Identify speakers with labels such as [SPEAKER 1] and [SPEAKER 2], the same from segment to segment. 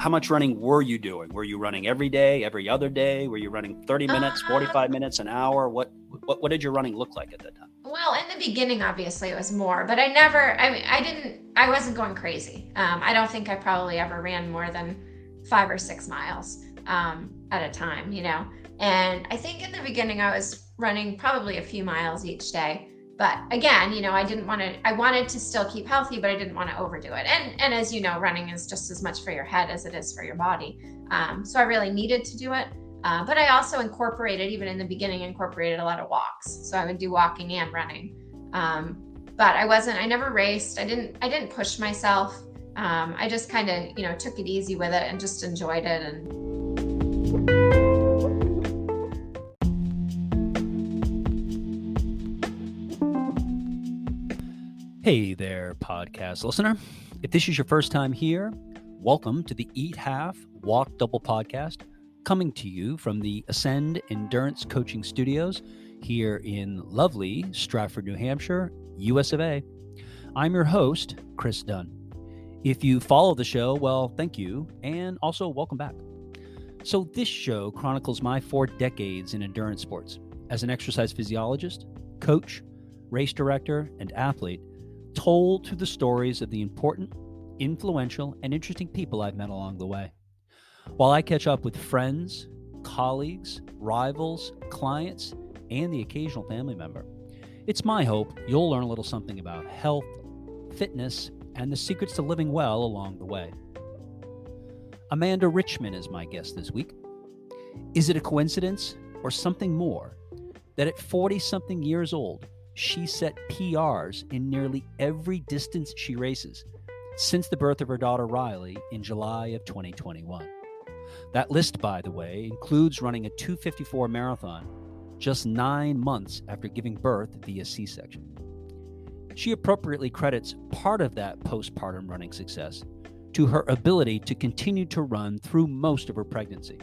[SPEAKER 1] how much running were you doing? Were you running every day, every other day? Were you running 30 minutes, 45 minutes, an hour? What did your running look like at that time?
[SPEAKER 2] Well, in the beginning, obviously it was more, but I wasn't going crazy. I don't think I probably ever ran more than 5 or 6 miles at a time, And I think in the beginning I was running probably a few miles each day. But again, I wanted to still keep healthy, but I didn't want to overdo it. And as you know, running is just as much for your head as it is for your body. So I really needed to do it. But I also even in the beginning, incorporated a lot of walks. So I would do walking and running. But I never raced. I didn't push myself. I just kind of, took it easy with it and just enjoyed it.
[SPEAKER 1] Hey there, podcast listener. If this is your first time here, welcome to the Eat Half, Walk Double podcast, coming to you from the Ascend Endurance Coaching Studios here in lovely Stratford, New Hampshire, US of A. I'm your host, Chris Dunn. If you follow the show, well, thank you, and also welcome back. So this show chronicles my 4 decades in endurance sports as an exercise physiologist, coach, race director, and athlete, told through the stories of the important, influential, and interesting people I've met along the way. While I catch up with friends, colleagues, rivals, clients, and the occasional family member, it's my hope you'll learn a little something about health, fitness, and the secrets to living well along the way. Amanda Richmond is my guest this week. Is it a coincidence or something more that at 40-something years old, she set PRs in nearly every distance she races since the birth of her daughter Riley in July of 2021. That list, by the way, includes running a 2:54 marathon just 9 months after giving birth via C-section. She appropriately credits part of that postpartum running success to her ability to continue to run through most of her pregnancy.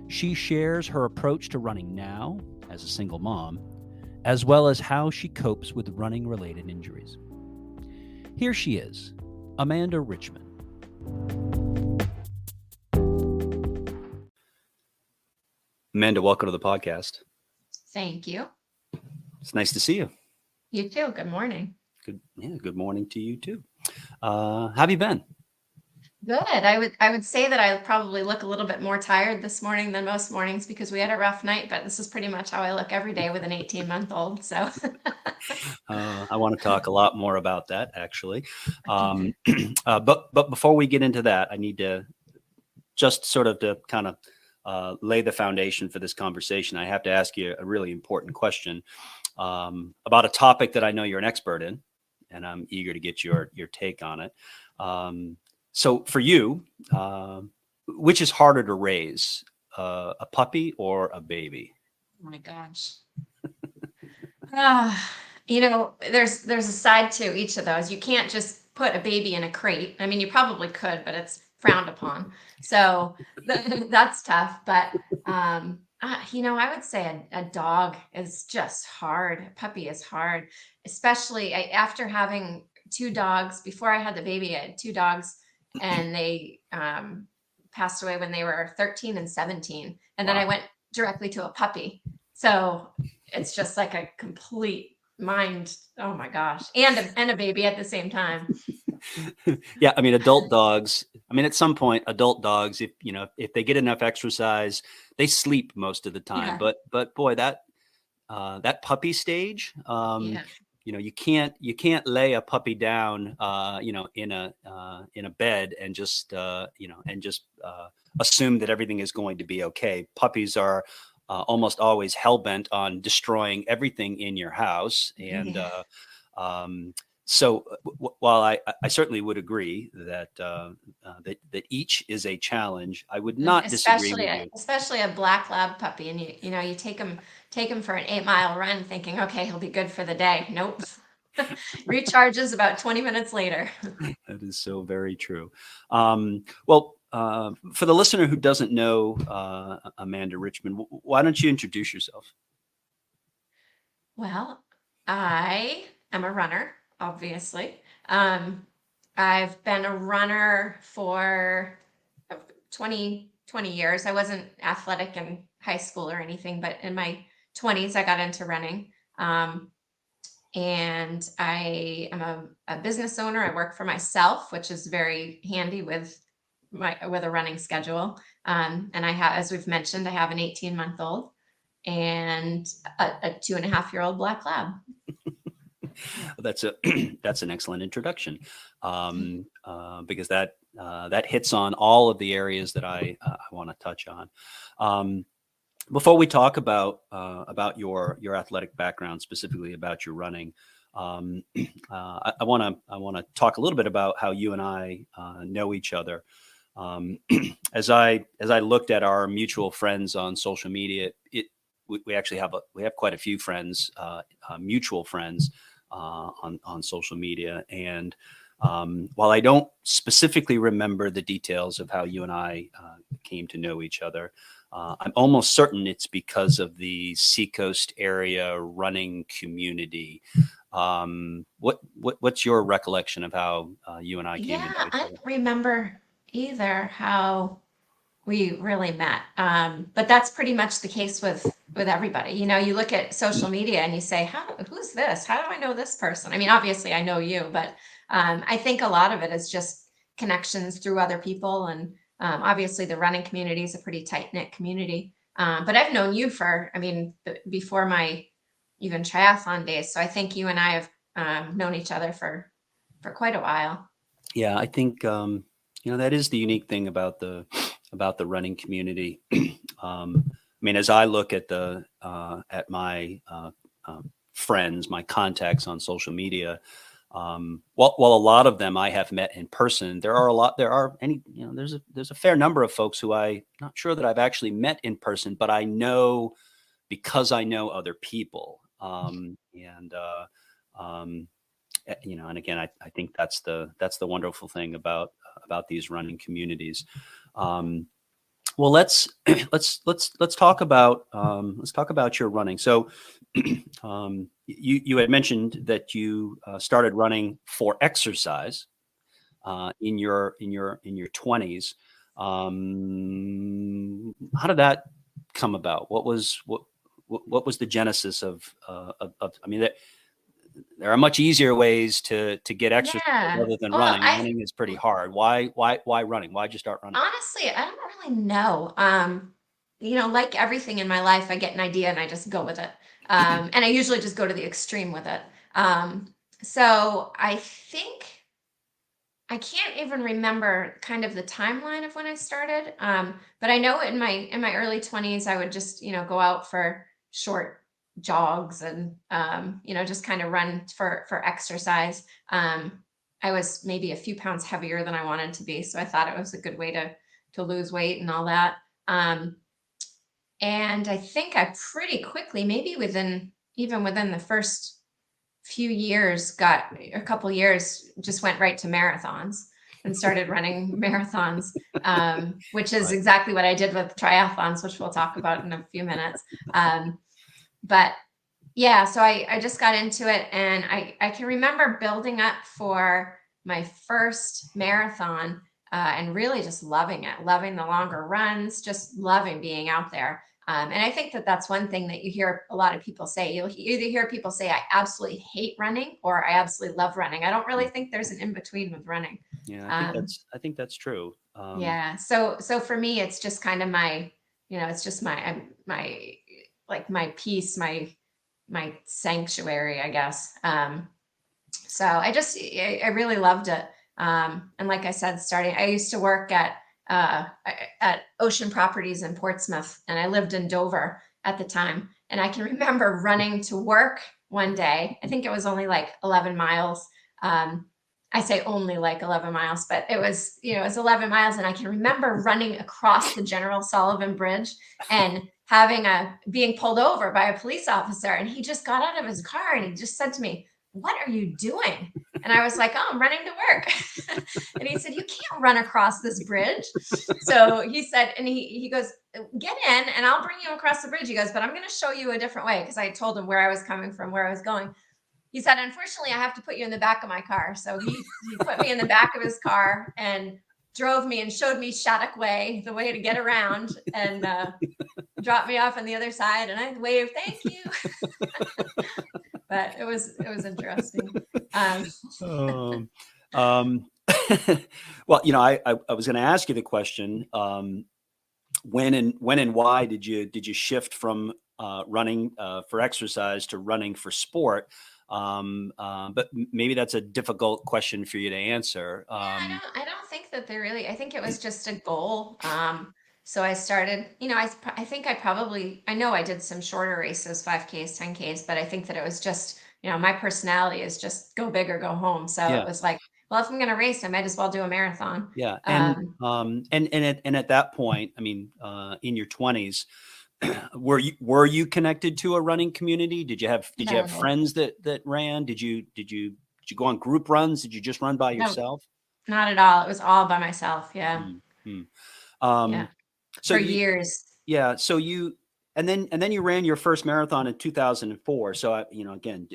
[SPEAKER 1] She shares her approach to running now as a single mom, as well as how she copes with running-related injuries. Here she is, Amanda Richmond. Amanda, welcome to the podcast.
[SPEAKER 2] Thank you.
[SPEAKER 1] It's nice to see you.
[SPEAKER 2] You too. Good morning.
[SPEAKER 1] Good morning to you too. How have you been?
[SPEAKER 2] Good. I would say that I probably look a little bit more tired this morning than most mornings because we had a rough night, but this is pretty much how I look every day with an 18-month-old. So
[SPEAKER 1] I want to talk a lot more about that, actually. But before we get into that, I need to just sort of to kind of lay the foundation for this conversation. I have to ask you a really important question about a topic that I know you're an expert in, and I'm eager to get your take on it. So for you, which is harder to raise, a puppy or a baby?
[SPEAKER 2] Oh my gosh. There's a side to each of those. You can't just put a baby in a crate. I mean, you probably could, but it's frowned upon. So that's tough. But, I would say a dog is just hard. A puppy is hard, especially after having 2 dogs. Before I had the baby, I had 2 dogs. And they passed away when they were 13 and 17. And then I went directly to a puppy. So it's just like a complete mind. Oh my gosh. And a baby at the same time.
[SPEAKER 1] Yeah. I mean, adult dogs, at some point, adult dogs, if they get enough exercise, they sleep most of the time.
[SPEAKER 2] Yeah.
[SPEAKER 1] But boy, that puppy stage, you can't lay a puppy down, in a bed and just assume that everything is going to be okay. Puppies are almost always hell-bent on destroying everything in your house. And so while I certainly would agree that that each is a challenge, I would not disagree with you.
[SPEAKER 2] Especially a black lab puppy, and you take him for an 8-mile run, thinking, okay, he'll be good for the day. Nope, recharges about 20 minutes later.
[SPEAKER 1] That is so very true. Well, for the listener who doesn't know Amanda Richmond, why don't you introduce yourself?
[SPEAKER 2] Well, I am a runner, obviously. I've been a runner for 20 years. I wasn't athletic in high school or anything, but in my 20s, I got into running. And I am a business owner. I work for myself, which is very handy with a running schedule. And I have, as we've mentioned, I have an 18-month-old and a 2.5-year-old black lab.
[SPEAKER 1] That's that's an excellent introduction, because that hits on all of the areas that I want to touch on. Before we talk about your athletic background, specifically about your running, I want to talk a little bit about how you and I know each other. As I looked at our mutual friends on social media, we actually have quite a few friends, mutual friends, on social media. And while I don't specifically remember the details of how you and I came to know each other, I'm almost certain it's because of the Seacoast area running community. What's your recollection of how you and I came to know
[SPEAKER 2] Yeah,
[SPEAKER 1] each
[SPEAKER 2] I
[SPEAKER 1] other?
[SPEAKER 2] don't remember either how we really met. But that's pretty much the case with everybody. You look at social media and you say, who's this? How do I know this person? I mean, obviously I know you, but I think a lot of it is just connections through other people. And obviously the running community is a pretty tight-knit community. But I've known you before my even triathlon days. So I think you and I have known each other for quite a while.
[SPEAKER 1] Yeah, I think that is the unique thing about the running community. I mean, as I look at my friends, my contacts on social media, while a lot of them I have met in person, there's a fair number of folks who I'm not sure that I've actually met in person, but I know because I know other people. And again, I think that's the wonderful thing about these running communities. Well, let's talk about your running. So, you had mentioned that you started running for exercise in your 20s. How did that come about? What was the genesis of I mean, there are much easier ways to get exercise
[SPEAKER 2] Yeah.
[SPEAKER 1] other than
[SPEAKER 2] Well,
[SPEAKER 1] running. Running is pretty hard. Why running? Why'd you start running?
[SPEAKER 2] honestly, I don't really know. Like everything in my life, I get an idea and I just go with it. And I usually just go to the extreme with it. So I think I can't even remember kind of the timeline of when I started. But I know in my early 20s, I would just, go out for short jogs and just kind of run for exercise. I was maybe a few pounds heavier than I wanted to be, so I thought it was a good way to lose weight and all that. And I think I pretty quickly, maybe within the first few years, got a couple years, just went right to marathons and started running marathons, which is
[SPEAKER 1] Right.
[SPEAKER 2] exactly what I did with triathlons, which we'll talk about in a few minutes. But yeah, so I just got into it, and I can remember building up for my first marathon, and really just loving it, loving the longer runs, just loving being out there. And I think that that's one thing that you hear a lot of people say. You'll either hear people say, I absolutely hate running, or I absolutely love running. I don't really think there's an in between with running.
[SPEAKER 1] Yeah,
[SPEAKER 2] Um,
[SPEAKER 1] I think that's true.
[SPEAKER 2] yeah. So for me, it's just kind of it's just my like my peace, my sanctuary, I guess. So I really loved it. And like I said, I used to work at Ocean Properties in Portsmouth, and I lived in Dover at the time. And I can remember running to work one day. I think it was only like 11 miles. I say only like 11 miles, but it was 11 miles. And I can remember running across the General Sullivan Bridge and being pulled over by a police officer. And he just got out of his car and he just said to me, "What are you doing?" And I was like, "Oh, I'm running to work." And he said, "You can't run across this bridge." So he said, and he goes, "Get in and I'll bring you across the bridge." He goes, "But I'm going to show you a different way." Because I told him where I was coming from, where I was going. He said, "Unfortunately, I have to put you in the back of my car." So he put me in the back of his car, and drove me and showed me Shattuck Way, the way to get around, and dropped me off on the other side. And I waved, thank you. But it was interesting.
[SPEAKER 1] Um, um, well, you know, I was going to ask you the question, when and why did you shift from running for exercise to running for sport? But maybe that's a difficult question for you to answer.
[SPEAKER 2] Yeah, I don't think that they really, I think it was just a goal. So I started, I think I know I did some shorter races, 5Ks, 10Ks, but I think that it was just, my personality is just go big or go home. So it
[SPEAKER 1] Yeah,
[SPEAKER 2] was like, well, if I'm going to race, I might as well do a marathon.
[SPEAKER 1] yeah,
[SPEAKER 2] Um,
[SPEAKER 1] and at that point, I mean, in your 20s, were you connected to a running community? Did you have
[SPEAKER 2] no,
[SPEAKER 1] friends that ran? Did you go on group runs? Did you just run by
[SPEAKER 2] no,
[SPEAKER 1] yourself?
[SPEAKER 2] not at all. It was all by myself. Yeah.
[SPEAKER 1] Mm, mm.
[SPEAKER 2] Yeah.
[SPEAKER 1] Um, so
[SPEAKER 2] For
[SPEAKER 1] you,
[SPEAKER 2] years.
[SPEAKER 1] yeah, so and then you ran your first marathon in 2004. So again,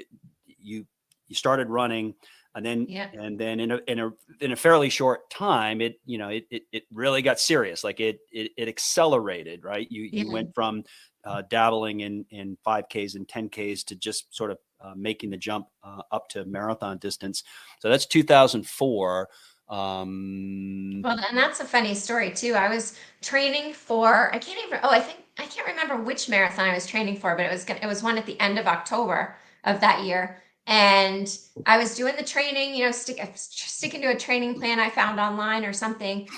[SPEAKER 1] you started running, and then
[SPEAKER 2] Yeah.
[SPEAKER 1] in a fairly short time, it really got serious. Like it accelerated, right? You
[SPEAKER 2] Yeah.
[SPEAKER 1] went from dabbling in 5Ks and 10Ks to just sort of making the jump up to marathon distance. So that's 2004.
[SPEAKER 2] Well, and that's a funny story too. I was training for, I can't remember which marathon I was training for, but it was one at the end of October of that year. And I was doing the training, sticking to a training plan I found online or something.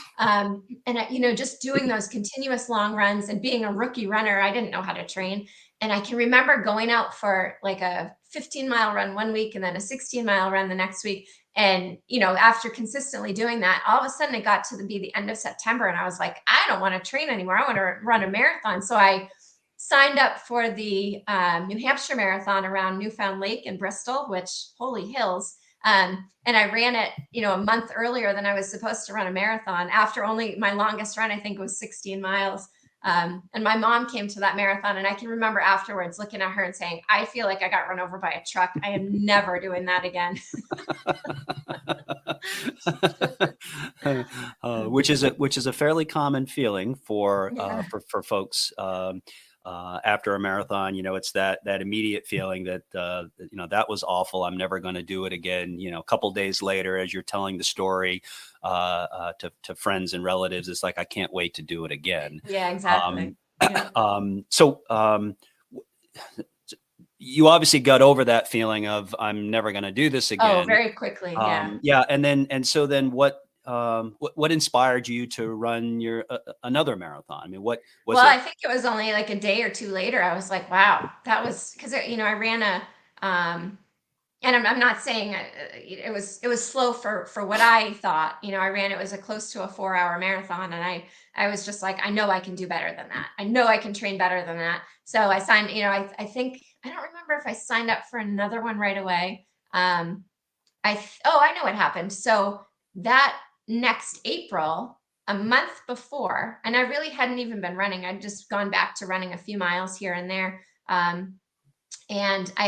[SPEAKER 2] Just doing those continuous long runs, and being a rookie runner, I didn't know how to train. And I can remember going out for like a 15-mile run one week and then a 16-mile run the next week. And, after consistently doing that, all of a sudden it got to be the end of September. And I was like, I don't want to train anymore. I want to run a marathon. So I signed up for the New Hampshire Marathon around Newfound Lake in Bristol, which, holy hills. And I ran it, a month earlier than I was supposed to run a marathon, after only my longest run, I think, was 16 miles. And my mom came to that marathon, and I can remember afterwards looking at her and saying, I feel like I got run over by a truck. I am never doing that again.
[SPEAKER 1] Which is a fairly common feeling for
[SPEAKER 2] Yeah.
[SPEAKER 1] folks after a marathon. It's that immediate feeling that that was awful. I'm never going to do it again. A couple days later, as you're telling the story to friends and relatives, it's like, I can't wait to do it again.
[SPEAKER 2] Yeah, exactly.
[SPEAKER 1] Um,
[SPEAKER 2] Yeah.
[SPEAKER 1] so you obviously got over that feeling of, I'm never going to do this
[SPEAKER 2] Oh,
[SPEAKER 1] again.
[SPEAKER 2] very quickly. Yeah.
[SPEAKER 1] Yeah, so then what inspired you to run your another marathon? I mean, what was
[SPEAKER 2] Well,
[SPEAKER 1] it?
[SPEAKER 2] I think it was only like a day or two later. I was like, wow, that was because, I ran um, and I'm not saying it was slow for what I thought. I ran, it was a close to a 4-hour marathon, and I was just like, I know I can do better than that. I know I can train better than that. So I signed, I think, I don't remember if I signed up for another one right away. Um, I know what happened. So that next April, a month before, and I really hadn't even been running. I'd just gone back to running a few miles here and there. And I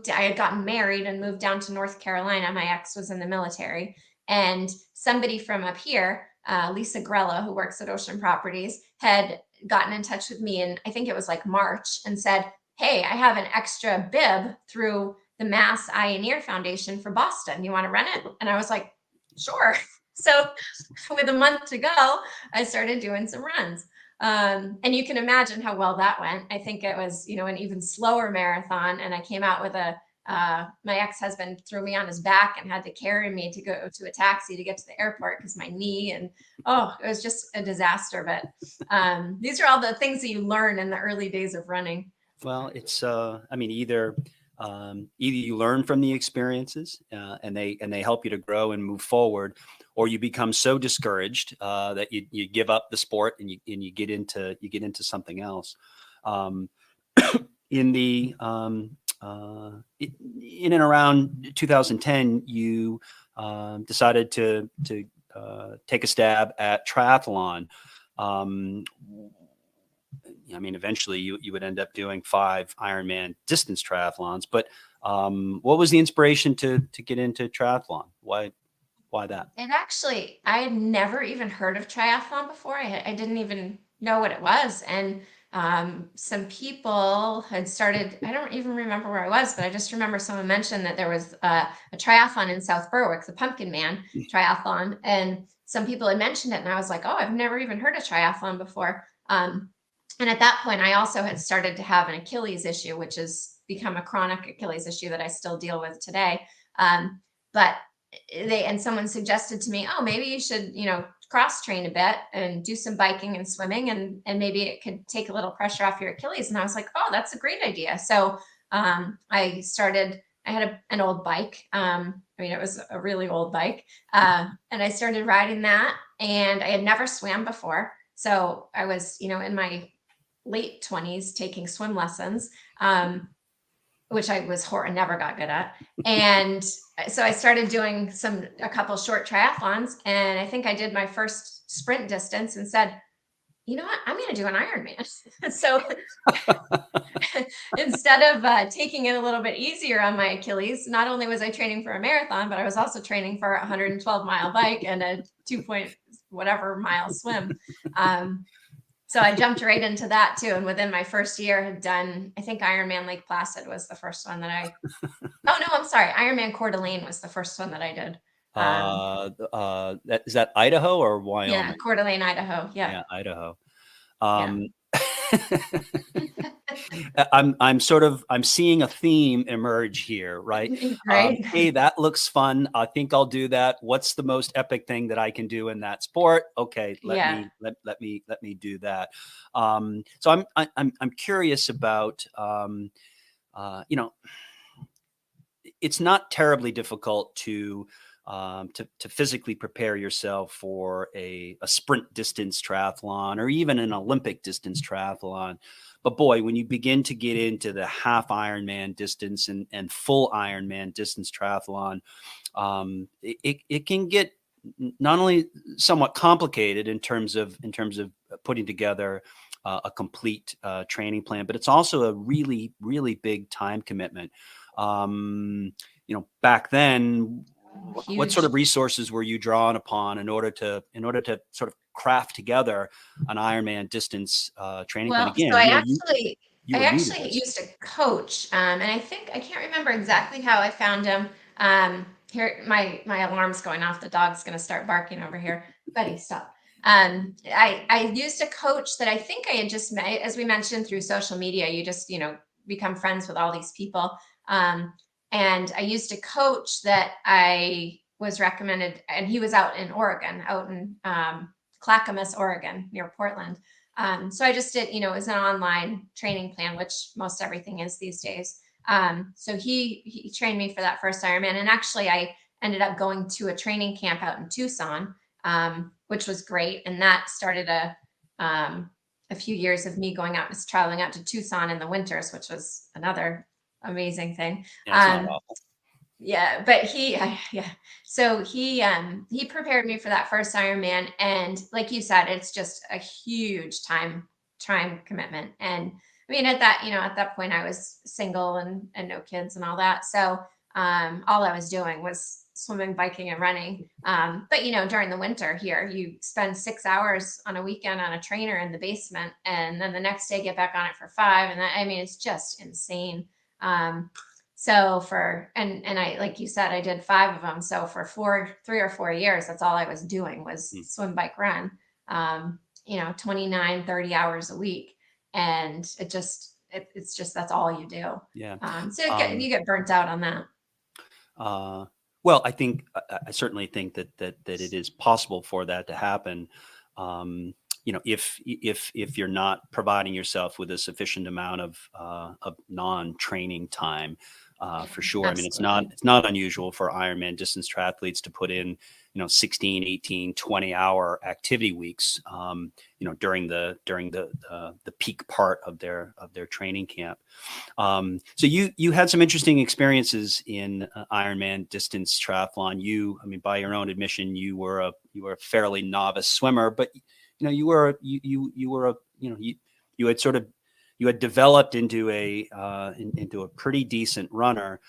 [SPEAKER 2] had gotten married and moved down to North Carolina. My ex was in the military, and somebody from up here, Lisa Grella, who works at Ocean Properties, had gotten in touch with me. And I think it was like March, and said, hey, I have an extra bib through the Mass Eye and Ear Foundation for Boston. You want to run it? And I was like, sure. So with a month to go, I started doing some runs. And you can imagine how well that went. I think it was, an even slower marathon. And I came out with my ex-husband threw me on his back and had to carry me to go to a taxi to get to the airport because my knee, and it was just a disaster. But these are all the things that you learn in the early days of running.
[SPEAKER 1] Well, it's I mean, either you learn from the experiences, and they help you to grow and move forward, or you become so discouraged that you give up the sport, and you get into something else. Um, in the in and around 2010, you decided to take a stab at triathlon. Um, I mean, eventually you would end up doing 5 Ironman distance triathlons. But what was the inspiration to get into triathlon? Why Why that?
[SPEAKER 2] I had never even heard of triathlon before. I didn't even know what it was. And some people had started, I don't even remember where I was, but I just remember someone mentioned that there was a triathlon in South Berwick, the Pumpkin Man triathlon. And some people had mentioned it. And I was like, oh, I've never even heard of triathlon before. And at that point, I also had started to have an Achilles issue, which has become a chronic Achilles issue that I still deal with today. But someone suggested to me, oh, maybe you should, cross train a bit and do some biking and swimming, and maybe it could take a little pressure off your Achilles. And I was like, oh, that's a great idea. So I had an old bike. It was a really old bike. And I started riding that, and I had never swam before. So I was, in my late 20s taking swim lessons, which I never got good at. And so I started doing a couple short triathlons, and I think I did my first sprint distance and said, you know what, I'm going to do an Ironman. So instead of taking it a little bit easier on my Achilles, not only was I training for a marathon, but I was also training for a 112-mile bike and a 2-point-whatever-mile swim. So I jumped right into that too. And within my first year had done, I think Ironman Lake Placid was the first one that oh no, I'm sorry. Ironman Coeur d'Alene was the first one that I did.
[SPEAKER 1] Is that Idaho or Wyoming?
[SPEAKER 2] Yeah, Coeur d'Alene, Idaho. Yeah,
[SPEAKER 1] Idaho.
[SPEAKER 2] Yeah.
[SPEAKER 1] I'm seeing a theme emerge here, right?
[SPEAKER 2] Right.
[SPEAKER 1] Hey, that looks fun. I think I'll do that. What's the most epic thing that I can do in that sport? Okay, let me do that. So I'm curious about it's not terribly difficult to physically prepare yourself for a sprint distance triathlon or even an Olympic distance triathlon. But boy, when you begin to get into the half Ironman distance and full Ironman distance triathlon, it can get not only somewhat complicated in terms of putting together a complete training plan, but it's also a really, really big time commitment. Back then,
[SPEAKER 2] Huge.
[SPEAKER 1] What sort of resources were you drawing upon in order to sort of craft together an Ironman distance training plan? Again,
[SPEAKER 2] so I actually used a coach, and I can't remember exactly how I found him. Here, my alarm's going off. The dog's going to start barking over here. Buddy, stop. I used a coach that I think I had just met, as we mentioned, through social media. You just, become friends with all these people. And I used a coach that I was recommended, and he was out in Oregon, out in Clackamas, Oregon, near Portland. So I just did, it was an online training plan, which most everything is these days. So he trained me for that first Ironman. And actually, I ended up going to a training camp out in Tucson, which was great. And that started a few years of me going out and traveling out to Tucson in the winters, which was another amazing thing.
[SPEAKER 1] Yeah,
[SPEAKER 2] yeah, but so he prepared me for that first Ironman, and like you said, it's just a huge time commitment. And at that point I was single and no kids and all that, so all I was doing was swimming, biking, and running. But during the winter here, you spend 6 hours on a weekend on a trainer in the basement, and then the next day get back on it for 5, and it's just insane. So I, like you said, I did 5 of them. So for 3 or 4 years, that's all I was doing was swim, bike, run, 29, 30 hours a week. And it's just, that's all you do.
[SPEAKER 1] Yeah.
[SPEAKER 2] So you get burnt out on that.
[SPEAKER 1] Well, I certainly think that it is possible for that to happen. If you're not providing yourself with a sufficient amount of non-training time, for sure.
[SPEAKER 2] Absolutely.
[SPEAKER 1] It's not unusual for Ironman distance triathletes to put in, 16, 18, 20-hour activity weeks, during the peak part of their training camp. So you had some interesting experiences in Ironman distance triathlon. By your own admission, you were a fairly novice swimmer, but you had developed into a pretty decent runner.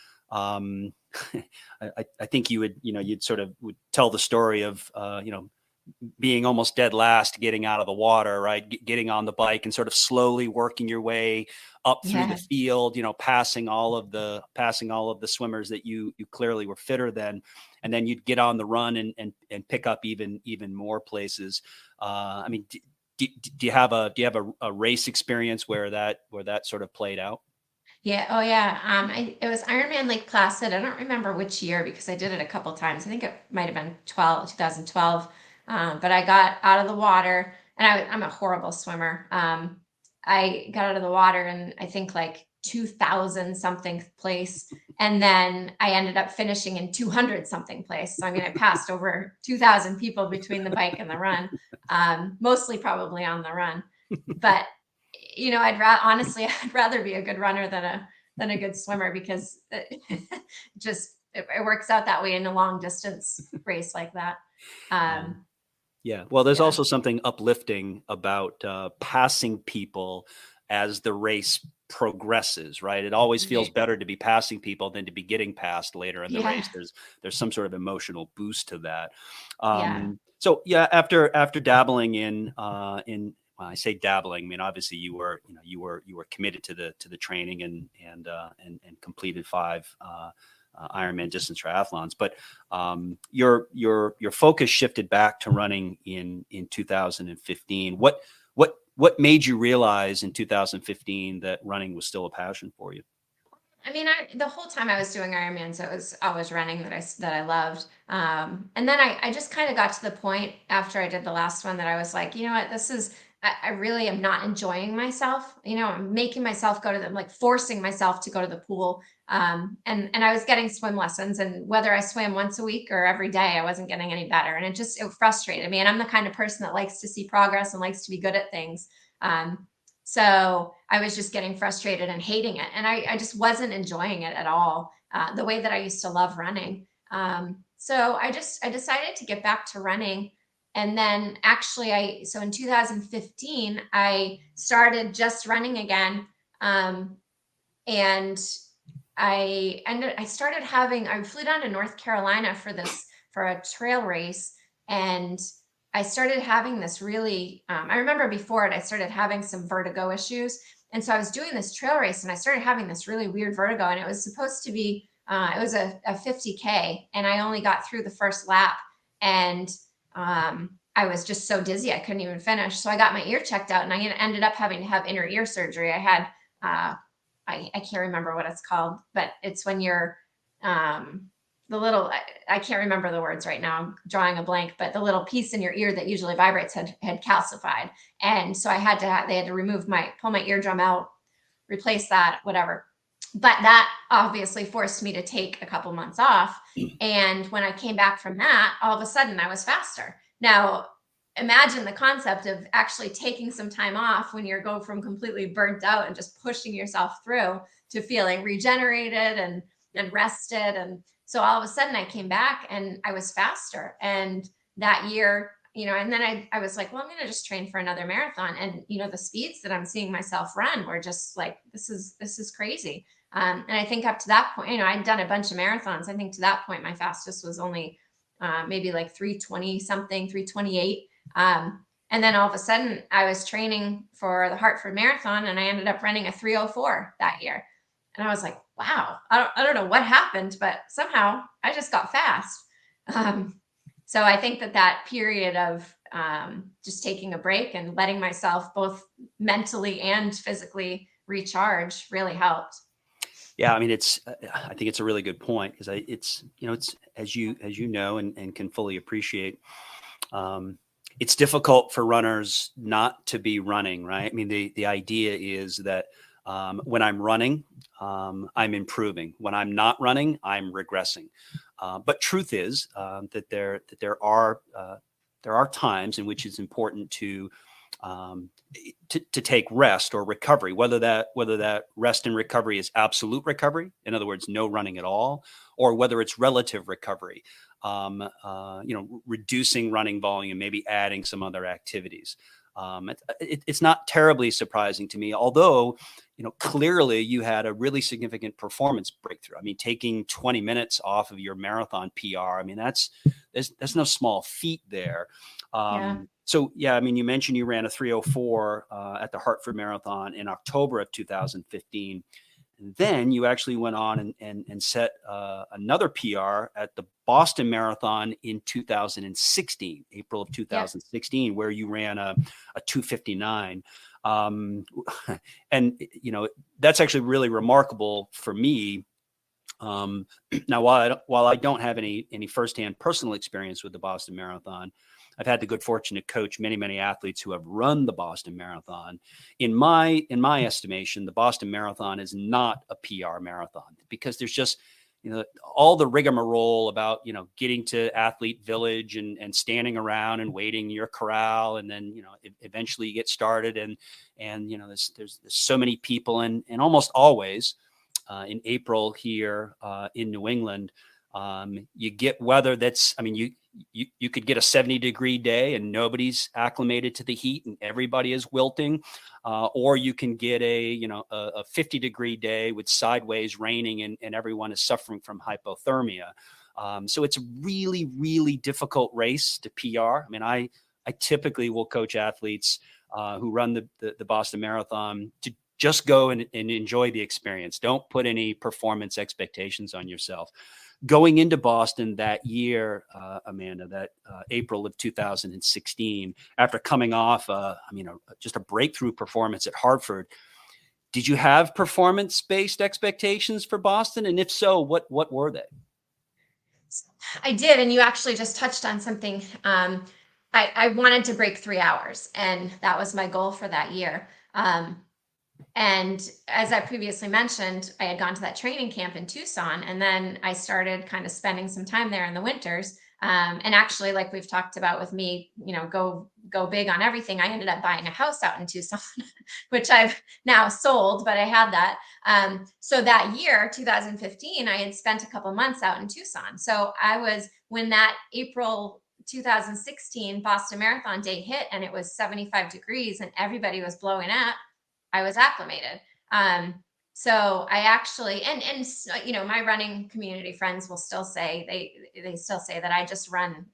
[SPEAKER 1] I think you'd sort of would tell the story of, being almost dead last, getting out of the water, right? Getting on the bike and sort of slowly working your way up through the
[SPEAKER 2] Yeah.
[SPEAKER 1] field, passing all of the swimmers that you clearly were fitter than, and then you'd get on the run and pick up even more places. I mean, do you have a race experience where that sort of played out?
[SPEAKER 2] Yeah. Oh, yeah. It was Ironman Lake Placid. I don't remember which year because I did it a couple times. I think it might have been 2012. But I got out of the water, and I'm a horrible swimmer. I got out of the water and I think like 2000 something place. And then I ended up finishing in 200 something place. So, I mean, I passed over 2000 people between the bike and the run, mostly probably on the run. But honestly, I'd rather be a good runner than a good swimmer, because it works out that way in a long distance race like that.
[SPEAKER 1] Um,
[SPEAKER 2] Um,
[SPEAKER 1] Yeah. Well, there's
[SPEAKER 2] yeah,
[SPEAKER 1] also something uplifting about passing people as the race progresses, right? It always feels
[SPEAKER 2] right.
[SPEAKER 1] better to be passing people than to be getting passed later in the
[SPEAKER 2] Yeah,
[SPEAKER 1] race. There's some sort of emotional boost to that.
[SPEAKER 2] yeah,
[SPEAKER 1] So yeah, after dabbling well, I say dabbling, I mean, obviously you were committed to the training and completed 5 Ironman distance triathlons, but your focus shifted back to running in 2015. What made you realize in 2015 that running was still a passion for you?
[SPEAKER 2] I mean, the whole time I was doing Ironmans, it was always running that I loved. And then I just kind of got to the point after I did the last one that I was like, you know what, I really am not enjoying myself. I'm making myself go to like forcing myself to go to the pool. And I was getting swim lessons, and whether I swam once a week or every day, I wasn't getting any better. And it frustrated me. And I'm the kind of person that likes to see progress and likes to be good at things. So I was just getting frustrated and hating it. And I just wasn't enjoying it at all, the way that I used to love running. So I decided to get back to running. And then actually so in 2015, I started just running again. And I flew down to North Carolina for a trail race. And I started having this really, I remember before it, I started having some vertigo issues. And so I was doing this trail race and I started having this really weird vertigo. And it was supposed to be, it was a 50K, and I only got through the first lap. And I was just so dizzy, I couldn't even finish. So I got my ear checked out, and I ended up having to have inner ear surgery. I had, I can't remember what it's called, but it's when you're, the little, I can't remember the words right now, I'm drawing a blank, but the little piece in your ear that usually vibrates had calcified. And so they had to pull my eardrum out, replace that, whatever. But that obviously forced me to take a couple months off. And when I came back from that, all of a sudden I was faster. Now, imagine the concept of actually taking some time off when you're going from completely burnt out and just pushing yourself through to feeling regenerated and rested. And so all of a sudden I came back and I was faster. And that year, and then I was like, well, I'm going to just train for another marathon. And, the speeds that I'm seeing myself run were just like, this is crazy. And I think up to that point, I'd done a bunch of marathons. I think to that point, my fastest was only maybe like 320 something, 328. And then all of a sudden I was training for the Hartford Marathon, and I ended up running a 304 that year. And I was like, wow, I don't know what happened, but somehow I just got fast. So I think that period of just taking a break and letting myself both mentally and physically recharge really helped.
[SPEAKER 1] Yeah, I mean, I think it's a really good point, because it's as you know and can fully appreciate. It's difficult for runners not to be running, right? I mean, the idea is that when I'm running, I'm improving. When I'm not running, I'm regressing. But truth is that there are times in which it's important to take rest or recovery, whether that rest and recovery is absolute recovery, in other words, no running at all, or whether it's relative recovery, reducing running volume, maybe adding some other activities. It's not terribly surprising to me, although, clearly you had a really significant performance breakthrough. I mean, taking 20 minutes off of your marathon PR, I mean, that's no small feat there.
[SPEAKER 2] Yeah.
[SPEAKER 1] So yeah, I mean, you mentioned you ran a 3:04 at the Hartford Marathon in October of 2015. And then you actually went on and set another PR at the Boston Marathon in 2016, April of
[SPEAKER 2] Yep.
[SPEAKER 1] 2016, where you ran a 2:59. And, that's actually really remarkable for me. Now, while I don't have any firsthand personal experience with the Boston Marathon, I've had the good fortune to coach many athletes who have run the Boston Marathon. In my estimation, the Boston Marathon is not a PR marathon because there's just, all the rigmarole about, getting to Athlete Village and standing around and waiting in your corral, and then, eventually you get started, and there's so many people, and almost always in April here in New England, you get weather that's, I mean, you could get a 70-degree day and nobody's acclimated to the heat and everybody is wilting, or you can get a 50-degree day with sideways raining and everyone is suffering from hypothermia. So it's a really, really difficult race to PR. I mean, I typically will coach athletes who run the Boston Marathon to just go and enjoy the experience. Don't put any performance expectations on yourself. Going into Boston that year, Amanda, that April of 2016, after coming off, just a breakthrough performance at Hartford, did you have performance-based expectations for Boston? And if so, what were they?
[SPEAKER 2] I did. And you actually just touched on something. I wanted to break 3 hours, and that was my goal for that year. And as I previously mentioned, I had gone to that training camp in Tucson, and then I started kind of spending some time there in the winters. And actually, like we've talked about with me, go big on everything. I ended up buying a house out in Tucson, which I've now sold, but I had that. So that year, 2015, I had spent a couple months out in Tucson. So when that April 2016 Boston Marathon day hit and it was 75 degrees and everybody was blowing up, I was acclimated. So I actually, and my running community friends will still say, they still say that I just run,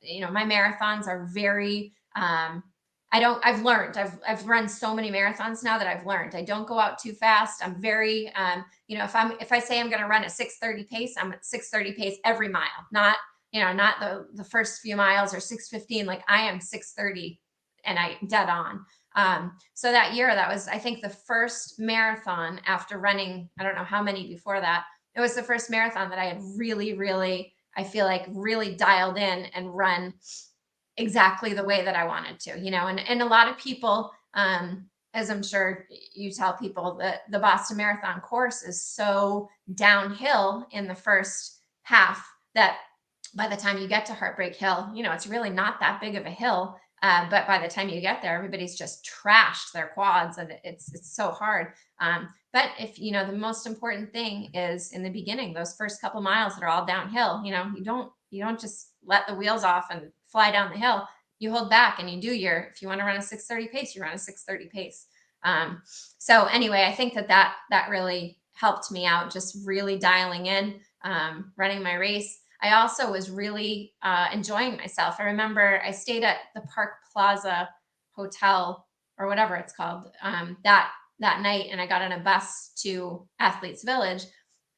[SPEAKER 2] my marathons are very, I've learned, I've run so many marathons now that I've learned, I don't go out too fast. I'm very, if I say I'm going to run a 6:30 pace, I'm at 6:30 pace every mile, not the first few miles or 6:15, like I am 6:30 and I dead on. So that year, that was, I think, the first marathon after running, I don't know how many before that. It was the first marathon that I had really, really, I feel like really dialed in and run exactly the way that I wanted to, and a lot of people, as I'm sure you tell people, that the Boston Marathon course is so downhill in the first half that by the time you get to Heartbreak Hill, it's really not that big of a hill. But by the time you get there, everybody's just trashed their quads, and it's so hard. But if the most important thing is in the beginning, those first couple miles that are all downhill, you don't just let the wheels off and fly down the hill. You hold back and you do if you want to run a 6:30 pace, you run a 6:30 pace. So anyway, I think that really helped me out, just really dialing in, running my race. I also was really enjoying myself. I remember I stayed at the Park Plaza Hotel, or whatever it's called, that night, and I got on a bus to Athletes Village,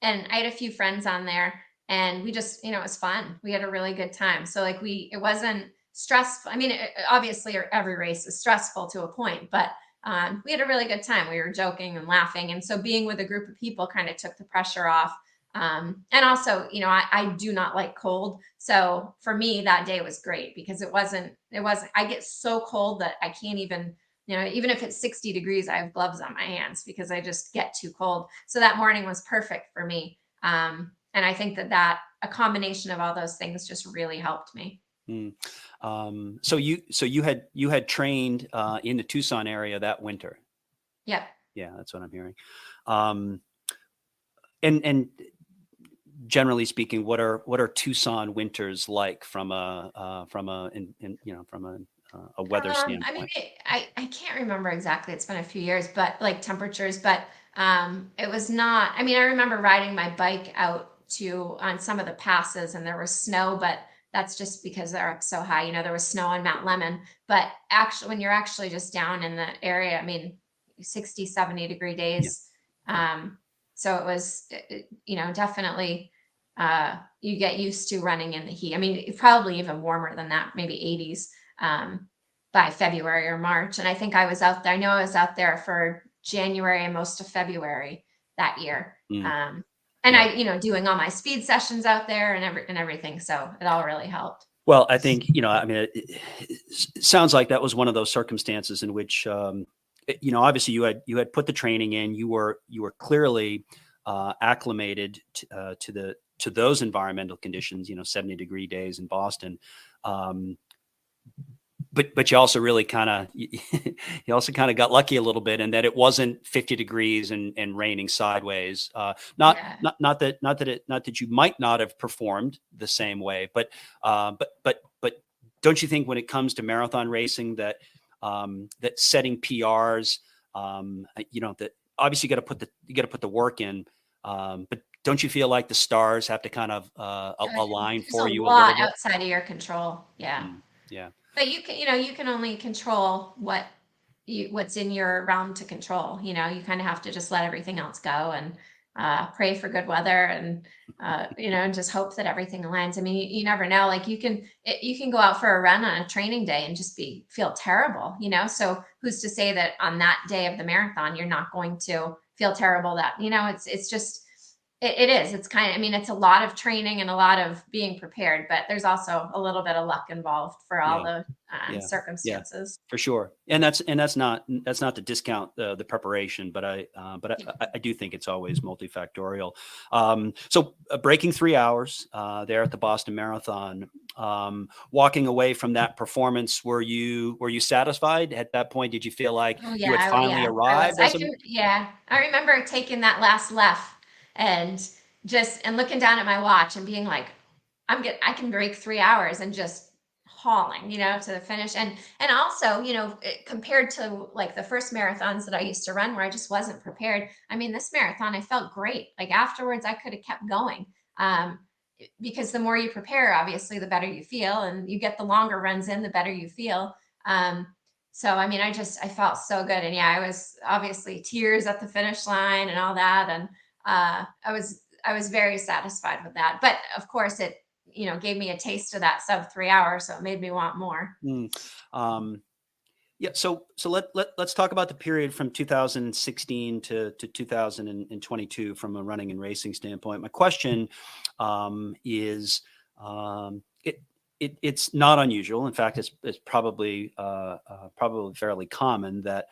[SPEAKER 2] and I had a few friends on there, and we just, it was fun. We had a really good time. So like it wasn't stressful. I mean, obviously every race is stressful to a point, but we had a really good time. We were joking and laughing, and so being with a group of people kind of took the pressure off. And also, I do not like cold. So for me, that day was great because it wasn't, I get so cold that I can't even, even if it's 60 degrees, I have gloves on my hands because I just get too cold. So that morning was perfect for me. And I think that a combination of all those things just really helped me.
[SPEAKER 1] So you had trained in the Tucson area that winter.
[SPEAKER 2] Yeah.
[SPEAKER 1] Yeah, that's what I'm hearing. And generally speaking, what are Tucson winters like from an a weather
[SPEAKER 2] I mean,
[SPEAKER 1] standpoint?
[SPEAKER 2] I can't remember exactly. It's been a few years, but like temperatures, but it was not. I mean, I remember riding my bike out to on some of the passes, and there was snow, but that's just because they're up so high. There was snow on Mount Lemon, but actually, when you're actually just down in the area, I mean, 60, 70-degree
[SPEAKER 1] Yeah,
[SPEAKER 2] days.
[SPEAKER 1] yeah,
[SPEAKER 2] So it was, definitely. You get used to running in the heat. I mean, probably even warmer than that, maybe 80s. Um, by February or March. And I think I was out there. I know I was out there for January and most of February that year.
[SPEAKER 1] mm,
[SPEAKER 2] And
[SPEAKER 1] yeah.
[SPEAKER 2] doing all my speed sessions out there and everything. So it all really helped.
[SPEAKER 1] Well, I think, I mean, it sounds like that was one of those circumstances in which, obviously you had put the training in, you were clearly acclimated to those environmental conditions, 70-degree days in Boston. Um, but you also really kind of you also kind of got lucky a little bit in that it wasn't 50 degrees and raining sideways. Not
[SPEAKER 2] Yeah.
[SPEAKER 1] not not that not that it not that you might not have performed the same way, but don't you think when it comes to marathon racing that that setting PRs, that obviously you got to put the work in, but don't you feel like the stars have to kind of align
[SPEAKER 2] There's a
[SPEAKER 1] for you a little
[SPEAKER 2] lot
[SPEAKER 1] bit?
[SPEAKER 2] outside of your control. Yeah.
[SPEAKER 1] Mm, yeah,
[SPEAKER 2] But you can only control what's in your realm to control. You kind of have to just let everything else go and pray for good weather and and just hope that everything aligns. I mean, you never know. Like you can go out for a run on a training day and just feel terrible. So who's to say that on that day of the marathon you're not going to feel terrible? That it's just it is. It's I mean, it's a lot of training and a lot of being prepared, but there's also a little bit of luck involved for all
[SPEAKER 1] yeah.
[SPEAKER 2] the
[SPEAKER 1] Yeah, yeah,
[SPEAKER 2] circumstances.
[SPEAKER 1] for sure. And that's not to discount the preparation, but I do think it's always multifactorial. So breaking 3 hours there at the Boston Marathon, walking away from that performance, were you satisfied at that point? Did you feel like
[SPEAKER 2] Oh
[SPEAKER 1] you had
[SPEAKER 2] yeah,
[SPEAKER 1] finally
[SPEAKER 2] yeah, I was.
[SPEAKER 1] arrived
[SPEAKER 2] I
[SPEAKER 1] as a?
[SPEAKER 2] can, yeah. I remember taking that last left and looking down at my watch and being like, I can break 3 hours and just hauling, to the finish. And also, compared to like the first marathons that I used to run where I just wasn't prepared. I mean, this marathon, I felt great. Like afterwards, I could have kept going. Um, because the more you prepare, obviously, the better you feel, and you get the longer runs in, the better you feel. Um, so I mean, I felt so good, and yeah, I was obviously tears at the finish line and all that, and I was very satisfied with that. But of course, it gave me a taste of that sub 3 hours, so it made me want more.
[SPEAKER 1] Mm, um, Yeah, so let's talk about the period from 2016 to 2022 from a running and racing standpoint. My question is, it's not unusual. In fact, it's probably fairly common that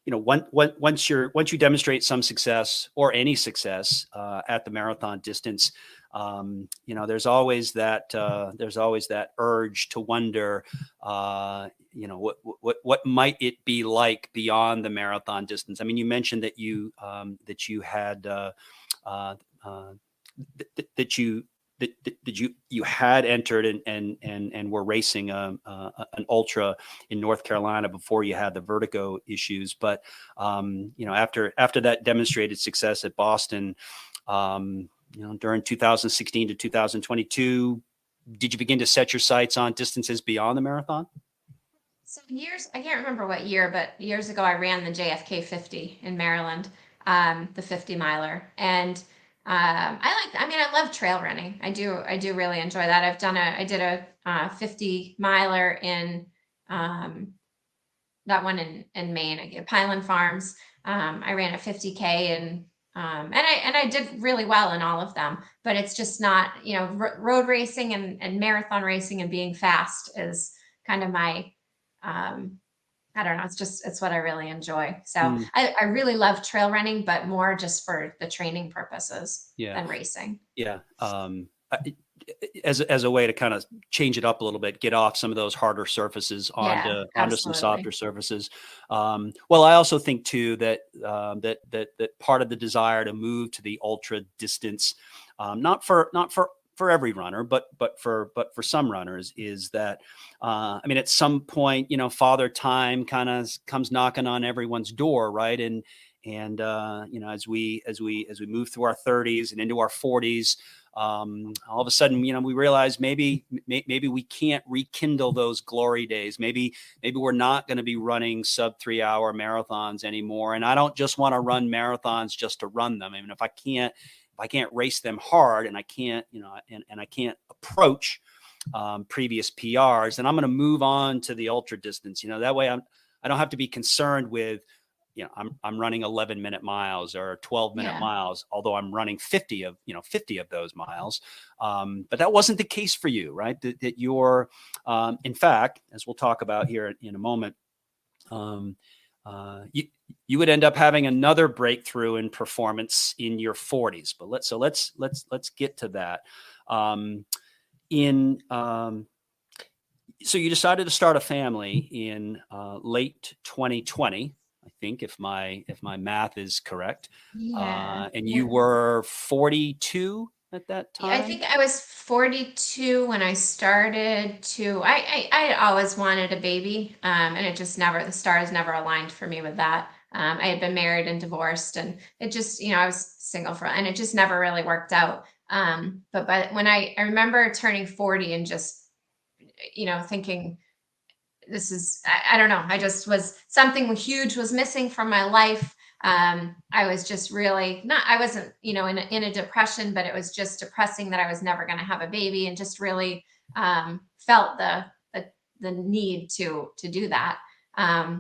[SPEAKER 1] once you demonstrate some success or any success at the marathon distance, there's always that urge to wonder, what might it be like beyond the marathon distance. I mean, you mentioned that you had that you had entered and were racing an ultra in North Carolina before you had the vertigo issues. But after that demonstrated success at Boston, during 2016 to 2022, did you begin to set your sights on distances beyond the marathon?
[SPEAKER 2] So years, I can't remember what year, but years ago I ran the JFK 50 in Maryland, the 50 miler. And I mean, I love trail running. I do really enjoy that. I did a 50 miler in that one in Maine, at Pineland Farms. I ran a 50K and I did really well in all of them, but it's just not, road racing and marathon racing and being fast is kind of my, um, I don't know. It's what I really enjoy. So
[SPEAKER 1] Mm,
[SPEAKER 2] I really love trail running, but more just for the training purposes
[SPEAKER 1] yeah,
[SPEAKER 2] than racing.
[SPEAKER 1] yeah. As a way to kind of change it up a little bit, get off some of those harder surfaces
[SPEAKER 2] Yeah,
[SPEAKER 1] onto some softer
[SPEAKER 2] absolutely.
[SPEAKER 1] surfaces. Well, I also think too that part of the desire to move to the ultra distance, not for for every runner, but for some runners, is that I mean, at some point, Father Time kind of comes knocking on everyone's door, right? And as we move through our 30s and into our 40s, all of a sudden, we realize maybe we can't rekindle those glory days. Maybe we're not going to be running sub 3 hour marathons anymore. And I don't just want to run marathons just to run them. I mean, if I can't race them hard, and I can't, and I can't approach previous PRs, and I'm going to move on to the ultra distance. That way I don't have to be concerned with, I'm running 11-minute miles or 12-minute miles, although I'm running 50 of those miles. But that wasn't the case for you, right? That you're, in fact, as we'll talk about here in a moment, you would end up having another breakthrough in performance in your 40s. But let's get to that. So you decided to start a family in late 2020, I think, if my math is correct. And you were 42 at that time?
[SPEAKER 2] I think I was 42 when I started to, I always wanted a baby. And it just never, the stars never aligned for me with that. I had been married and divorced, and it just, I was single and it just never really worked out. But when I remember turning 40 and just, thinking, this is, I don't know, I just was, something huge was missing from my life. I was just really not, I wasn't, in a depression, but it was just depressing that I was never going to have a baby, and just really felt the need to do that.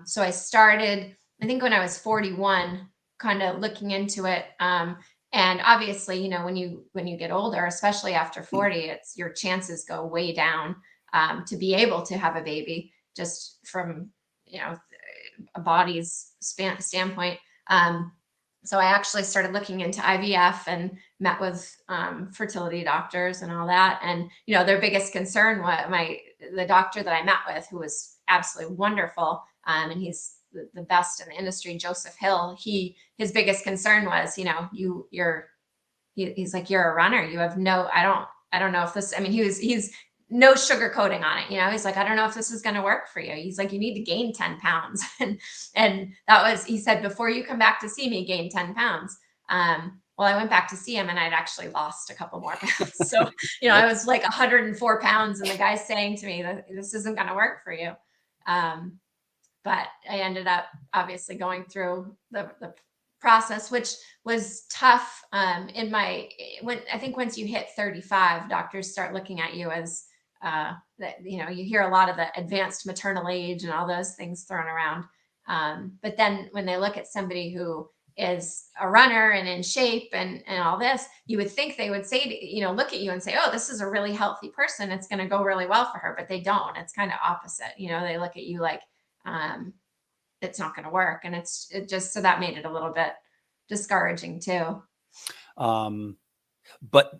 [SPEAKER 2] So I started, I think when I was 41, kind of looking into it. And obviously, when you get older, especially after 40, it's, your chances go way down to be able to have a baby, just from, a body's standpoint. So I actually started looking into IVF and met with fertility doctors and all that. And, their biggest concern was the doctor that I met with, who was absolutely wonderful. And he's the best in the industry, Joseph Hill. His biggest concern was, he's like, you're a runner. You have I don't know if this, I mean, he's no sugarcoating on it. He's like, I don't know if this is going to work for you. He's like, you need to gain 10 pounds. and that was, he said, before you come back to see me, gain 10 pounds. Well, I went back to see him, and I'd actually lost a couple more pounds. So, I was like 104 pounds, and the guy's saying to me that this isn't going to work for you. But I ended up obviously going through the process, which was tough. I think once you hit 35, doctors start looking at you as that, you hear a lot of the advanced maternal age and all those things thrown around. But then when they look at somebody who is a runner and in shape and all this, you would think they would say, look at you and say, oh, this is a really healthy person, it's going to go really well for her. But they don't. It's kind of opposite. They look at you like, it's not going to work. And it just, so that made it a little bit discouraging too.
[SPEAKER 1] But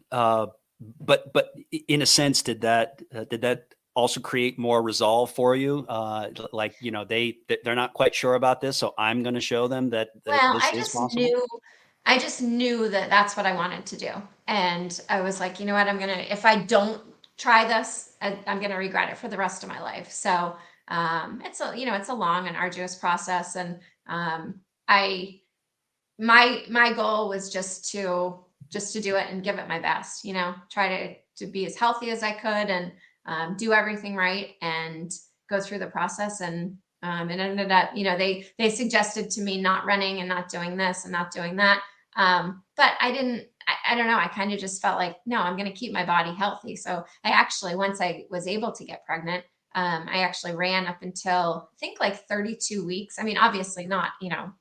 [SPEAKER 1] in a sense, did that also create more resolve for you? Like, they're not quite sure about this, so I'm going to show them that this is possible.
[SPEAKER 2] I just knew that that's what I wanted to do. And I was like, what, if I don't try this, I'm going to regret it for the rest of my life. So, it's a long and arduous process. And, my goal was just to do it and give it my best, try to be as healthy as I could, and do everything right and go through the process. And it ended up, they suggested to me not running and not doing this and not doing that. But I don't know. I kind of just felt like, no, I'm going to keep my body healthy. So I actually, once I was able to get pregnant, I actually ran up until I think like 32 weeks. I mean, obviously not,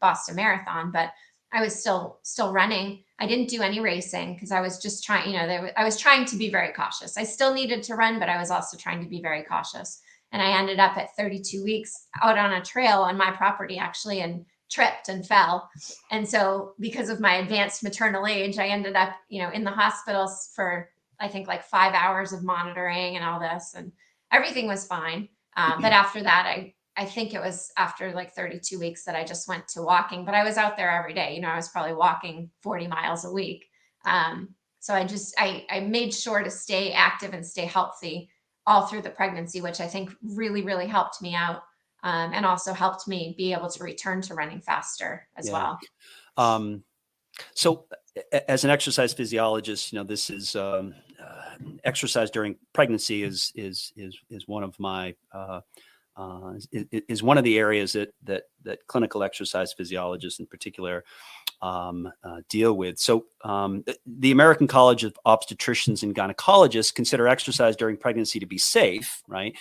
[SPEAKER 2] Boston Marathon, but I was still running. I didn't do any racing because I was just trying, I was trying to be very cautious. I still needed to run, but I was also trying to be very cautious. And I ended up at 32 weeks out on a trail on my property, actually, and tripped and fell. And so because of my advanced maternal age, I ended up, in the hospitals for, I think, like 5 hours of monitoring and all this, and everything was fine. But after that, I think it was after like 32 weeks that I just went to walking, but I was out there every day. I was probably walking 40 miles a week. So I made sure to stay active and stay healthy all through the pregnancy, which I think really, really helped me out. And also helped me be able to return to running faster as
[SPEAKER 1] Yeah.
[SPEAKER 2] well.
[SPEAKER 1] Um, so as an exercise physiologist, this is exercise during pregnancy is one of my is one of the areas that clinical exercise physiologists in particular deal with. So the American College of Obstetricians and Gynecologists consider exercise during pregnancy to be safe, right?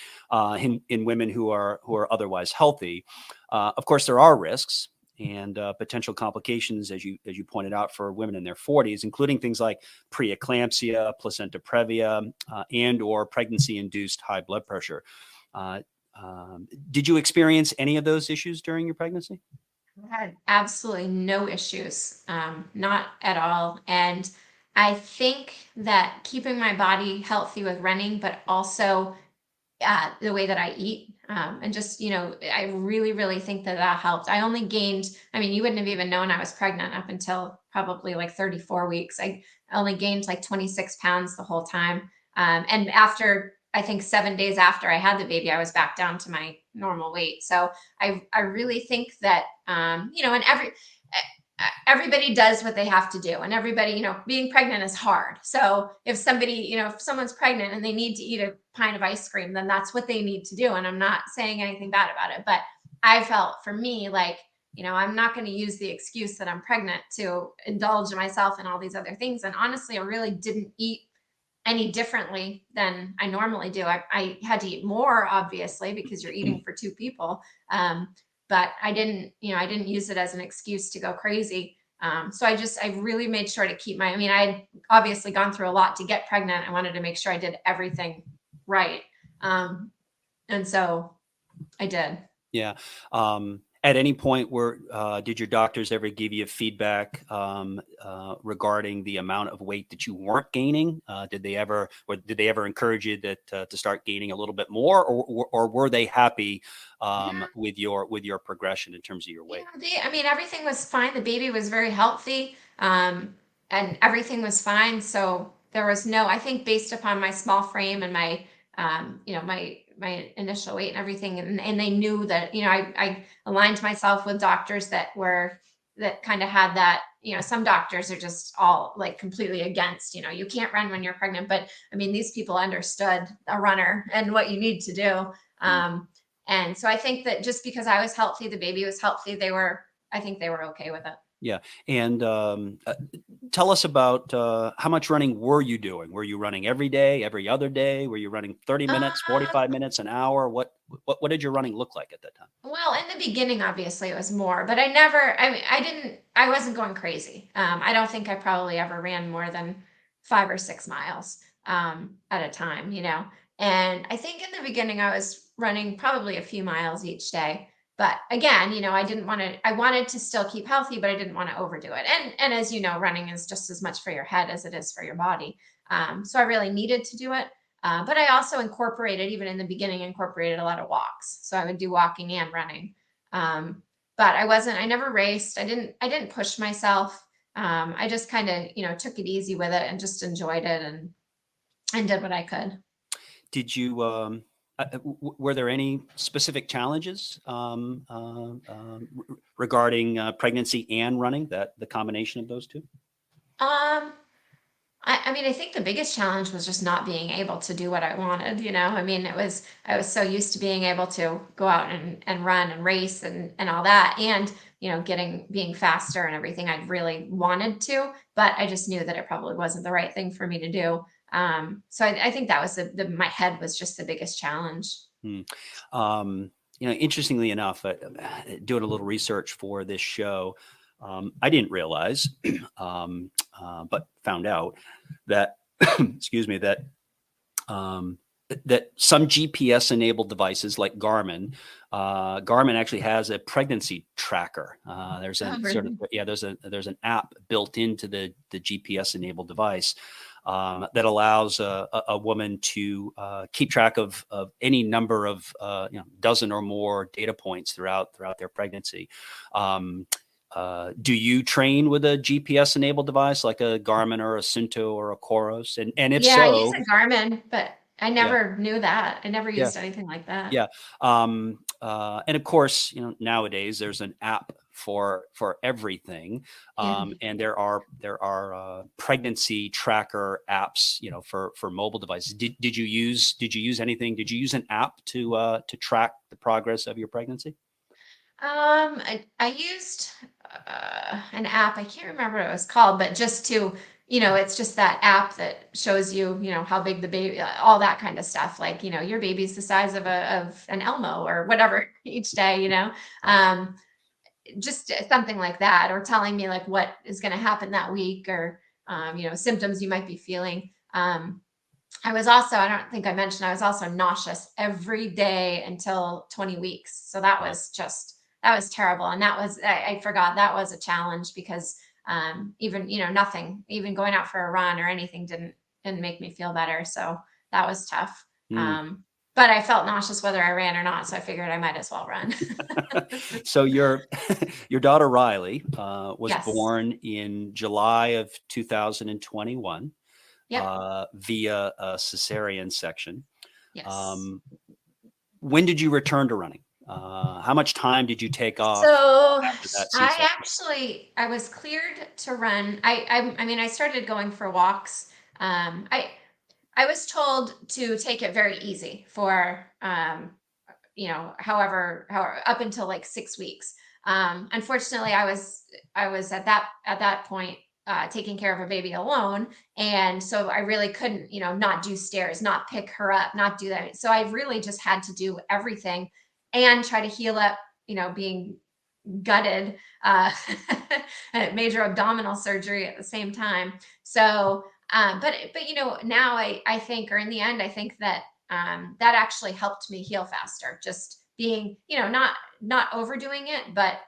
[SPEAKER 1] In women who are otherwise healthy. Of course, there are risks and potential complications, as you pointed out, for women in their 40s, including things like preeclampsia, placenta previa, and or pregnancy-induced high blood pressure. Did you experience any of those issues during your pregnancy?
[SPEAKER 2] I had absolutely no issues, not at all. And I think that keeping my body healthy with running, but also the way that I eat. And just, I really, really think that that helped. I only gained, I mean, you wouldn't have even known I was pregnant up until probably like 34 weeks. I only gained like 26 pounds the whole time. And after, I think 7 days after I had the baby, I was back down to my normal weight. So I really think that, and everybody does what they have to do, and everybody, being pregnant is hard. So if somebody, if someone's pregnant and they need to eat a pint of ice cream, then that's what they need to do. And I'm not saying anything bad about it, but I felt for me, like, I'm not going to use the excuse that I'm pregnant to indulge myself in all these other things. And honestly, I really didn't eat any differently than I normally do. I had to eat more, obviously, because you're eating for two people. But I didn't use it as an excuse to go crazy. So I really made sure to keep I'd obviously gone through a lot to get pregnant. I wanted to make sure I did everything right. And so I did.
[SPEAKER 1] Yeah. At any point, did your doctors ever give you feedback regarding the amount of weight that you weren't gaining? Did they ever encourage you to start gaining a little bit more, or were they happy with your progression in terms of your weight?
[SPEAKER 2] Everything was fine. The baby was very healthy, and everything was fine. So there was no, I think, based upon my small frame and my, my initial weight and everything, and they knew that, I aligned myself with doctors that kind of had that. Some doctors are just all like completely against, you can't run when you're pregnant, but these people understood a runner and what you need to do. And so I think that just because I was healthy, the baby was healthy, I think they were okay with it.
[SPEAKER 1] Yeah. And tell us about how much running were you doing? Were you running every day, every other day? Were you running 30 minutes,
[SPEAKER 2] Um,
[SPEAKER 1] 45 minutes, an hour? What did your running look like at that time?
[SPEAKER 2] Well, in the beginning, obviously it was more, but I wasn't going crazy. I don't think I probably ever ran more than 5 or 6 miles at a time, and I think in the beginning I was running probably a few miles each day. But again, I wanted to still keep healthy, but I didn't want to overdo it. And as you know, running is just as much for your head as it is for your body. So I really needed to do it. But I also even in the beginning, incorporated a lot of walks. So I would do walking and running. But I never raced. I didn't push myself. I just kind of, took it easy with it and just enjoyed it and did what I could.
[SPEAKER 1] Did you, were there any specific challenges regarding pregnancy and running, the combination of those two?
[SPEAKER 2] Um, I think the biggest challenge was just not being able to do what I wanted, I was so used to being able to go out and run and race and all that. And, being faster and everything I really wanted to, but I just knew that it probably wasn't the right thing for me to do. So I think that was my head was just the biggest challenge.
[SPEAKER 1] Hmm. Interestingly enough, doing a little research for this show, I didn't realize, but found out that, excuse me, that some GPS-enabled devices like Garmin actually has a pregnancy tracker. There's a there's an app built into the GPS-enabled device that allows a woman to keep track of any number of dozen or more data points throughout their pregnancy. Do you train with a GPS enabled device like a Garmin or a Sunto or a Coros? And if
[SPEAKER 2] Yeah, I use
[SPEAKER 1] so,
[SPEAKER 2] a Garmin, but I
[SPEAKER 1] yeah,
[SPEAKER 2] never knew that. I never
[SPEAKER 1] yeah,
[SPEAKER 2] used anything like that.
[SPEAKER 1] yeah. And of course, nowadays there's an app for everything,
[SPEAKER 2] Yeah.
[SPEAKER 1] and there are pregnancy tracker apps, for mobile devices. Did you use anything? Did you use an app to track the progress of your pregnancy?
[SPEAKER 2] I used an app. I can't remember what it was called, but just to, it's just that app that shows you, how big the baby, all that kind of stuff. Like, your baby's the size of an Elmo or whatever each day,
[SPEAKER 1] Right.
[SPEAKER 2] um, just something like that, or telling me like what is going to happen that week, or, symptoms you might be feeling. I don't think I mentioned, I was also nauseous every day until 20 weeks. So
[SPEAKER 1] Wow.
[SPEAKER 2] that was terrible. And I forgot that was a challenge because, even, nothing, even going out for a run or anything didn't make me feel better. So that was tough.
[SPEAKER 1] Mm.
[SPEAKER 2] Um, but I felt nauseous whether I ran or not. So I figured I might as well run.
[SPEAKER 1] So your daughter Riley was
[SPEAKER 2] Yes.
[SPEAKER 1] born in July of 2021
[SPEAKER 2] Yep.
[SPEAKER 1] via a cesarean section.
[SPEAKER 2] Yes.
[SPEAKER 1] Um, when did you return to running? How much time did you take off
[SPEAKER 2] So
[SPEAKER 1] after that C-section?
[SPEAKER 2] I was cleared to run. I mean, I started going for walks. I was told to take it very easy for, however, up until like 6 weeks. Unfortunately, I was at that point, taking care of a baby alone, and so I really couldn't, not do stairs, not pick her up, not do that. So I really just had to do everything and try to heal up, being gutted, major abdominal surgery at the same time. So, but now I think, or in the end, I think that, that actually helped me heal faster. Just being, not overdoing it, but,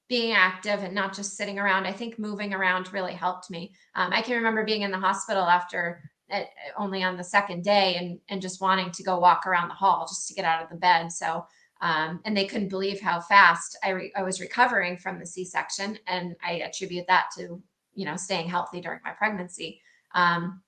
[SPEAKER 2] being active and not just sitting around. I think moving around really helped me. I can remember being in the hospital after, uh, only on the second day, and just wanting to go walk around the hall just to get out of the bed. So, and they couldn't believe how fast I was recovering from the C-section, and I attribute that to, staying healthy during my pregnancy. Um,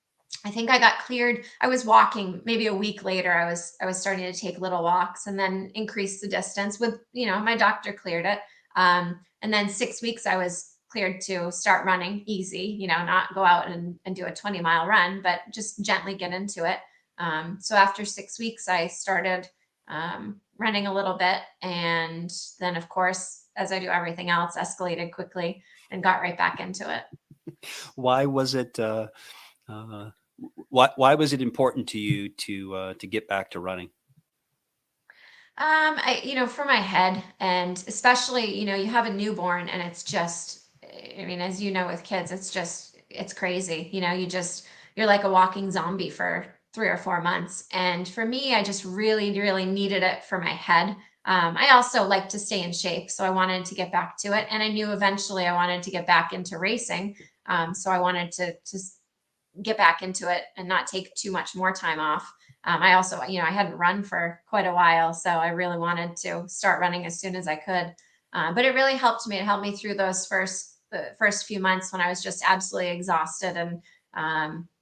[SPEAKER 2] I think I got cleared. I was walking maybe a week later. I was starting to take little walks and then increase the distance with, my doctor cleared it. And then 6 weeks I was cleared to start running easy, not go out and do a 20-mile run, but just gently get into it. So after 6 weeks, I started, running a little bit. And then, of course, as I do everything else, escalated quickly and got right back into it.
[SPEAKER 1] Why was it? Uh, why was it important to you to get back to running?
[SPEAKER 2] For my head, and especially, you have a newborn, and it's just, I mean, as you know, with kids, it's crazy. You're like a walking zombie for 3 or 4 months. And for me, I just really, really needed it for my head. I also like to stay in shape, so I wanted to get back to it. And I knew eventually I wanted to get back into racing. So I wanted to get back into it and not take too much more time off. I also, I hadn't run for quite a while, so I really wanted to start running as soon as I could. But it really helped me. It helped me through the first few months when I was just absolutely exhausted and,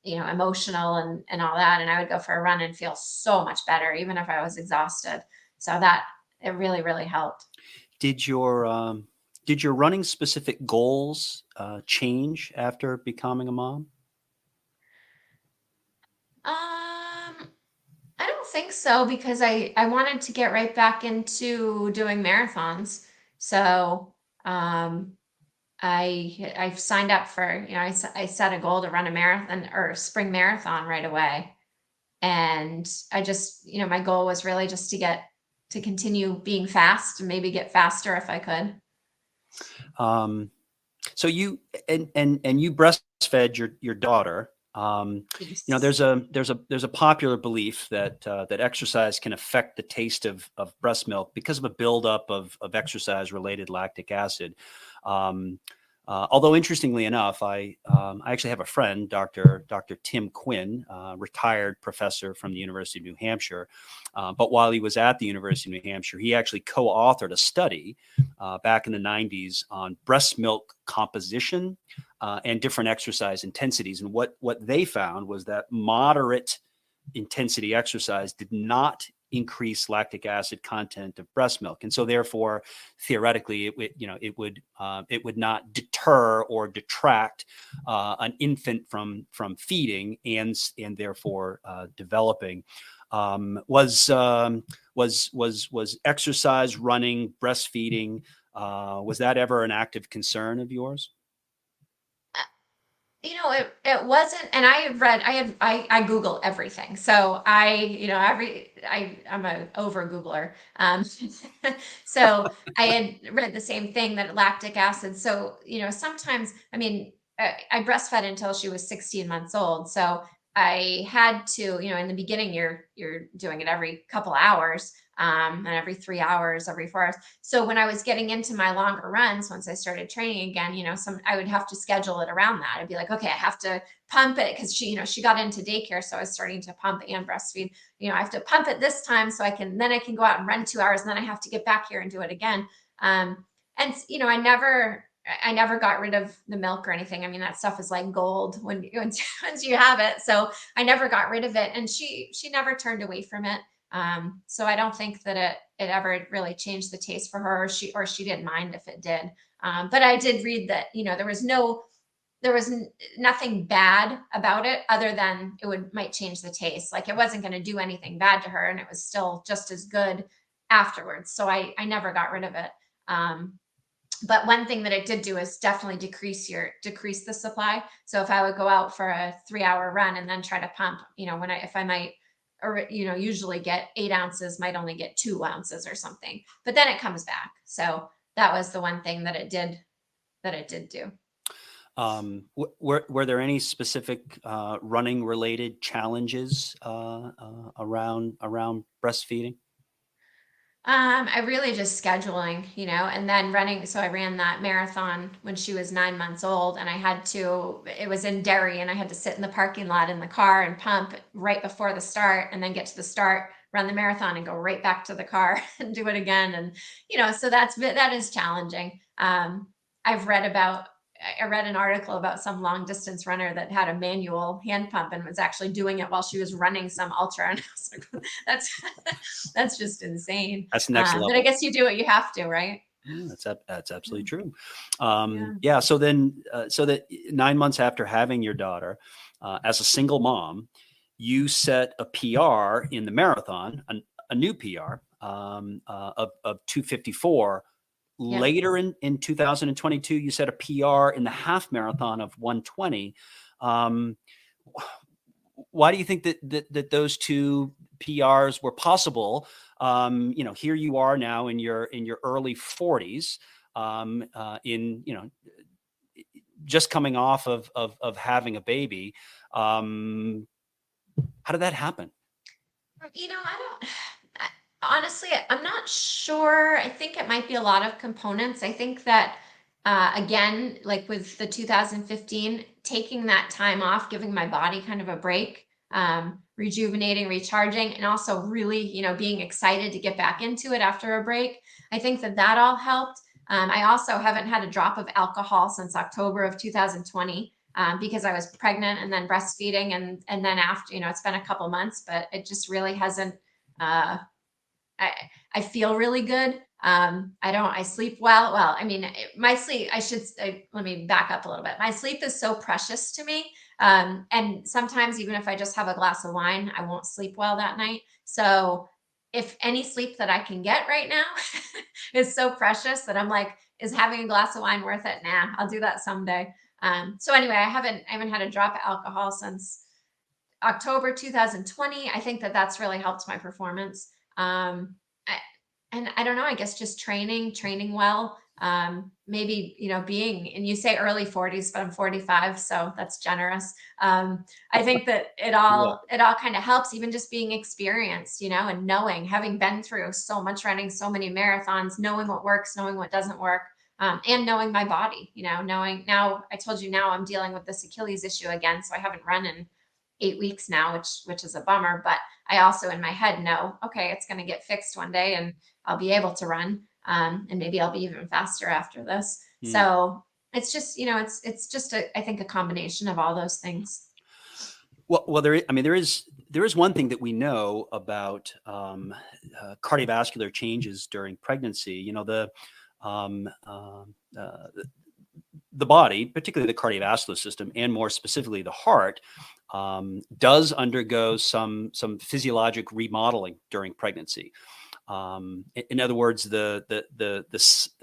[SPEAKER 2] emotional and all that. And I would go for a run and feel so much better, even if I was exhausted. So that it really, really helped.
[SPEAKER 1] Did your um, did your running specific goals change after becoming a mom?
[SPEAKER 2] I don't think so, because I wanted to get right back into doing marathons. So, um, I signed up for, I set a goal to run a marathon or spring marathon right away. And I just, my goal was really just to continue being fast and maybe get faster if I could.
[SPEAKER 1] Um, so you you breastfed your daughter.
[SPEAKER 2] Yes.
[SPEAKER 1] There's a popular belief that exercise can affect the taste of breast milk because of a buildup of exercise related lactic acid. Um, Although interestingly enough, I actually have a friend, Dr. Tim Quinn, retired professor from the University of New Hampshire. But while he was at the University of New Hampshire, he actually co-authored a study back in the 90s on breast milk composition and different exercise intensities. And what they found was that moderate intensity exercise did not increase lactic acid content of breast milk, and so therefore, theoretically, it would not deter or detract an infant from feeding and therefore developing. Was exercise, running, breastfeeding? Was that ever an active concern of yours?
[SPEAKER 2] It wasn't, and I Google everything. So I'm a over Googler. So I had read the same thing, that lactic acid. So, sometimes, I mean, I breastfed until she was 16 months old. So I had to, in the beginning, you're doing it every couple hours, and every 3 hours, every 4 hours. So when I was getting into my longer runs, once I started training again, I would have to schedule it around that. I'd be like, okay, I have to pump it because she got into daycare, so I was starting to pump and breastfeed. I have to pump it this time so I can go out and run 2 hours, and then I have to get back here and do it again. And I never got rid of the milk or anything. I mean, that stuff is like gold once you have it. So I never got rid of it, and she never turned away from it. So I don't think that it ever really changed the taste for her, or she didn't mind if it did. But I did read that, there was nothing bad about it, other than might change the taste. Like, it wasn't going to do anything bad to her, and it was still just as good afterwards. So I never got rid of it. But one thing that it did do is definitely decrease the supply. So if I would go out for a 3-hour run and then try to pump, if I might, or usually get 8 ounces, might only get 2 ounces or something, but then it comes back. So that was the one thing that it did do.
[SPEAKER 1] Were there any specific running related challenges around breastfeeding?
[SPEAKER 2] I really just scheduling, and then running. So I ran that marathon when she was 9 months old, and it was in Derry, and I had to sit in the parking lot in the car and pump right before the start, and then get to the start, run the marathon, and go right back to the car and do it again. And, so that is challenging. I read an article about some long distance runner that had a manual hand pump and was actually doing it while she was running some ultra. And I was like, that's just insane.
[SPEAKER 1] That's next level.
[SPEAKER 2] But I guess you do what you have to, right?
[SPEAKER 1] Yeah, that's absolutely true. Yeah. So then, so that 9 months after having your daughter, as a single mom, you set a PR in the marathon, a new PR of 2:54.
[SPEAKER 2] Yeah.
[SPEAKER 1] Later in 2022, you set a PR in the half marathon of 1:20. Why do you think that those two PRs were possible? Here you are now in your early 40s, just coming off of having a baby. How did that happen?
[SPEAKER 2] Honestly, I'm not sure. I think it might be a lot of components. I think that, again, like with the 2015, taking that time off, giving my body kind of a break, rejuvenating, recharging, and also really, being excited to get back into it after a break. I think that all helped. I also haven't had a drop of alcohol since October of 2020. Because I was pregnant and then breastfeeding, and then after, it's been a couple months, but it just really hasn't. I feel really good. I sleep well. Well, I mean, my sleep, let me back up a little bit. My sleep is so precious to me. And sometimes, even if I just have a glass of wine, I won't sleep well that night. So if any sleep that I can get right now is so precious that I'm like, is having a glass of wine worth it? Nah, I'll do that someday. So anyway, I haven't had a drop of alcohol since October 2020. I think that's really helped my performance. And I don't know, I guess just training well. Maybe, being, and you say early 40s, but I'm 45, so that's generous. I think that it all kind of helps, even just being experienced, and having been through so much running, so many marathons, knowing what works, knowing what doesn't work. and knowing my body, knowing now, I told you now I'm dealing with this Achilles issue again. So I haven't run in 8 weeks now, which is a bummer, but I also in my head know, okay, it's going to get fixed one day and I'll be able to run. And maybe I'll be even faster after this. So it's just, it's just I think a combination of all those things.
[SPEAKER 1] Well, there is one thing that we know about cardiovascular changes during pregnancy. The body, particularly the cardiovascular system, and more specifically the heart, does undergo some physiologic remodeling during pregnancy. In other words, the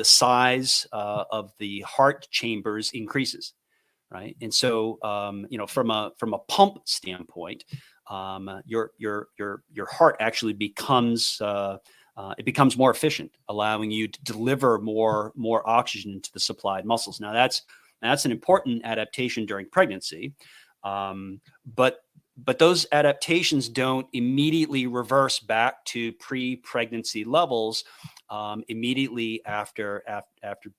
[SPEAKER 1] size of the heart chambers increases. Right. And so, from a pump standpoint, your heart actually becomes it becomes more efficient, allowing you to deliver more oxygen to the supplied muscles. Now, that's an important adaptation during pregnancy, but those adaptations don't immediately reverse back to pre-pregnancy levels immediately after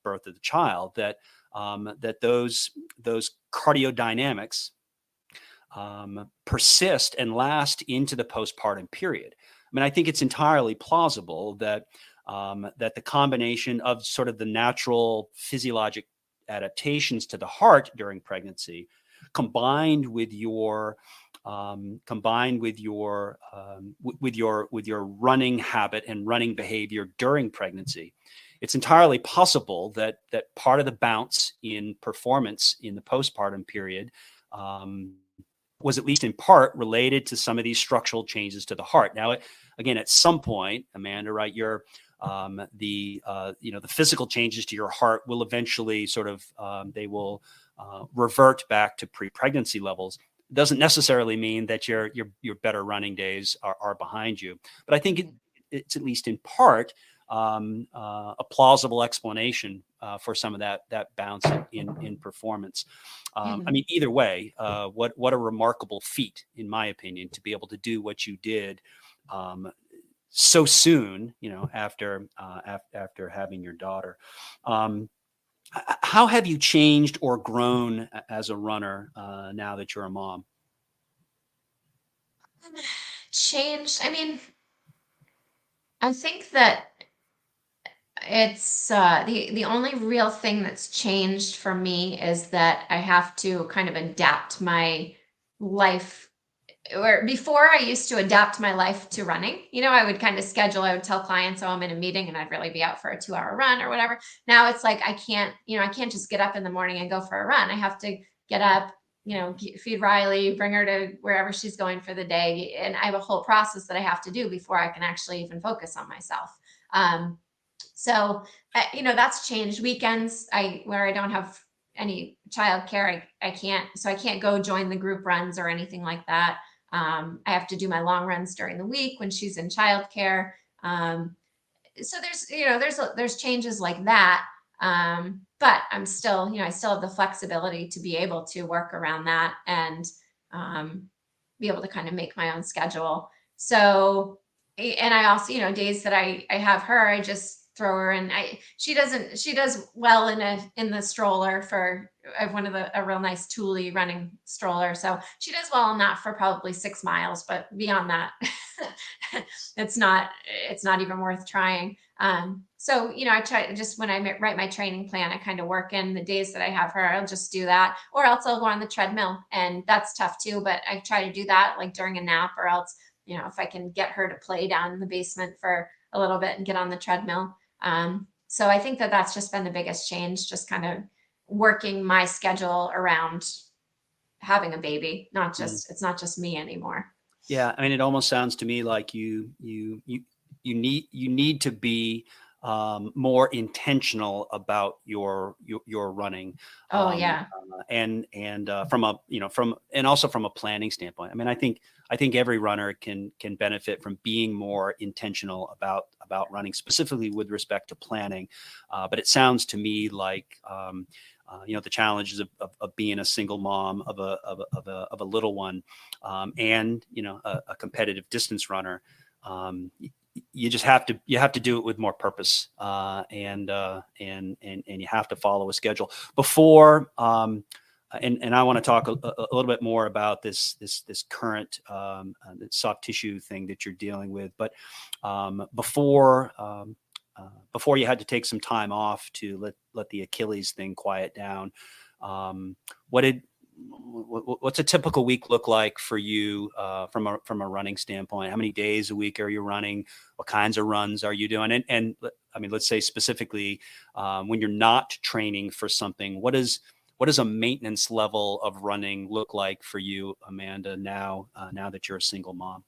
[SPEAKER 1] birth of the child. That those cardiodynamics persist and last into the postpartum period. I mean, I think it's entirely plausible that the combination of sort of the natural physiologic adaptations to the heart during pregnancy, combined with your running habit and running behavior during pregnancy, it's entirely possible that part of the bounce in performance in the postpartum period was at least in part related to some of these structural changes to the heart. Now, again, at some point, Amanda, right, the physical changes to your heart will eventually they will revert back to pre-pregnancy levels. It doesn't necessarily mean that your better running days are behind you, but I think it's at least in part a plausible explanation for some of that bounce in performance. I mean, either way, what a remarkable feat, in my opinion, to be able to do what you did so soon, after having your daughter. How have you changed or grown as a runner now that you're a mom?
[SPEAKER 2] Changed. I mean, I think that it's the only real thing that's changed for me is that I have to kind of adapt my life. Or before, I used to adapt my life to running. I would kind of schedule. I would tell clients, "Oh, I'm in a meeting," and I'd really be out for a 2-hour run or whatever. Now it's like I can't just get up in the morning and go for a run. I have to get up, feed Riley, bring her to wherever she's going for the day, and I have a whole process that I have to do before I can actually even focus on myself. So, that's changed. Weekends, where I don't have any childcare, I can't go join the group runs or anything like that. I have to do my long runs during the week when she's in childcare. So there's changes like that. But I'm still, I still have the flexibility to be able to work around that and be able to kind of make my own schedule. So, and I also, days that I have her, I just throw her in. She does well in the stroller I have a real nice Thule running stroller. So she does well in that for probably 6 miles, but beyond that, it's not even worth trying. So, I try just when I write my training plan, I kind of work in the days that I have her, I'll just do that, or else I'll go on the treadmill, and that's tough too. But I try to do that like during a nap, or else, if I can get her to play down in the basement for a little bit and get on the treadmill. So I think that that's just been the biggest change, just kind of working my schedule around having a baby. It's not just me anymore.
[SPEAKER 1] Yeah. I mean, it almost sounds to me like you need to be more intentional about your running.
[SPEAKER 2] Oh yeah.
[SPEAKER 1] And also from a planning standpoint. I mean, I think every runner can benefit from being more intentional about running, specifically with respect to planning. But it sounds to me like the challenges of being a single mom of a little one, and a competitive distance runner. you just have to do it with more purpose, and you have to follow a schedule before. And I want to talk a little bit more about this current soft tissue thing that you're dealing with. But before you had to take some time off to let the Achilles thing quiet down, what's a typical week look like for you from a running standpoint? How many days a week are you running? What kinds of runs are you doing? And I mean, let's say specifically when you're not training for something, what does a maintenance level of running look like for you, Amanda, now that you're a single mom?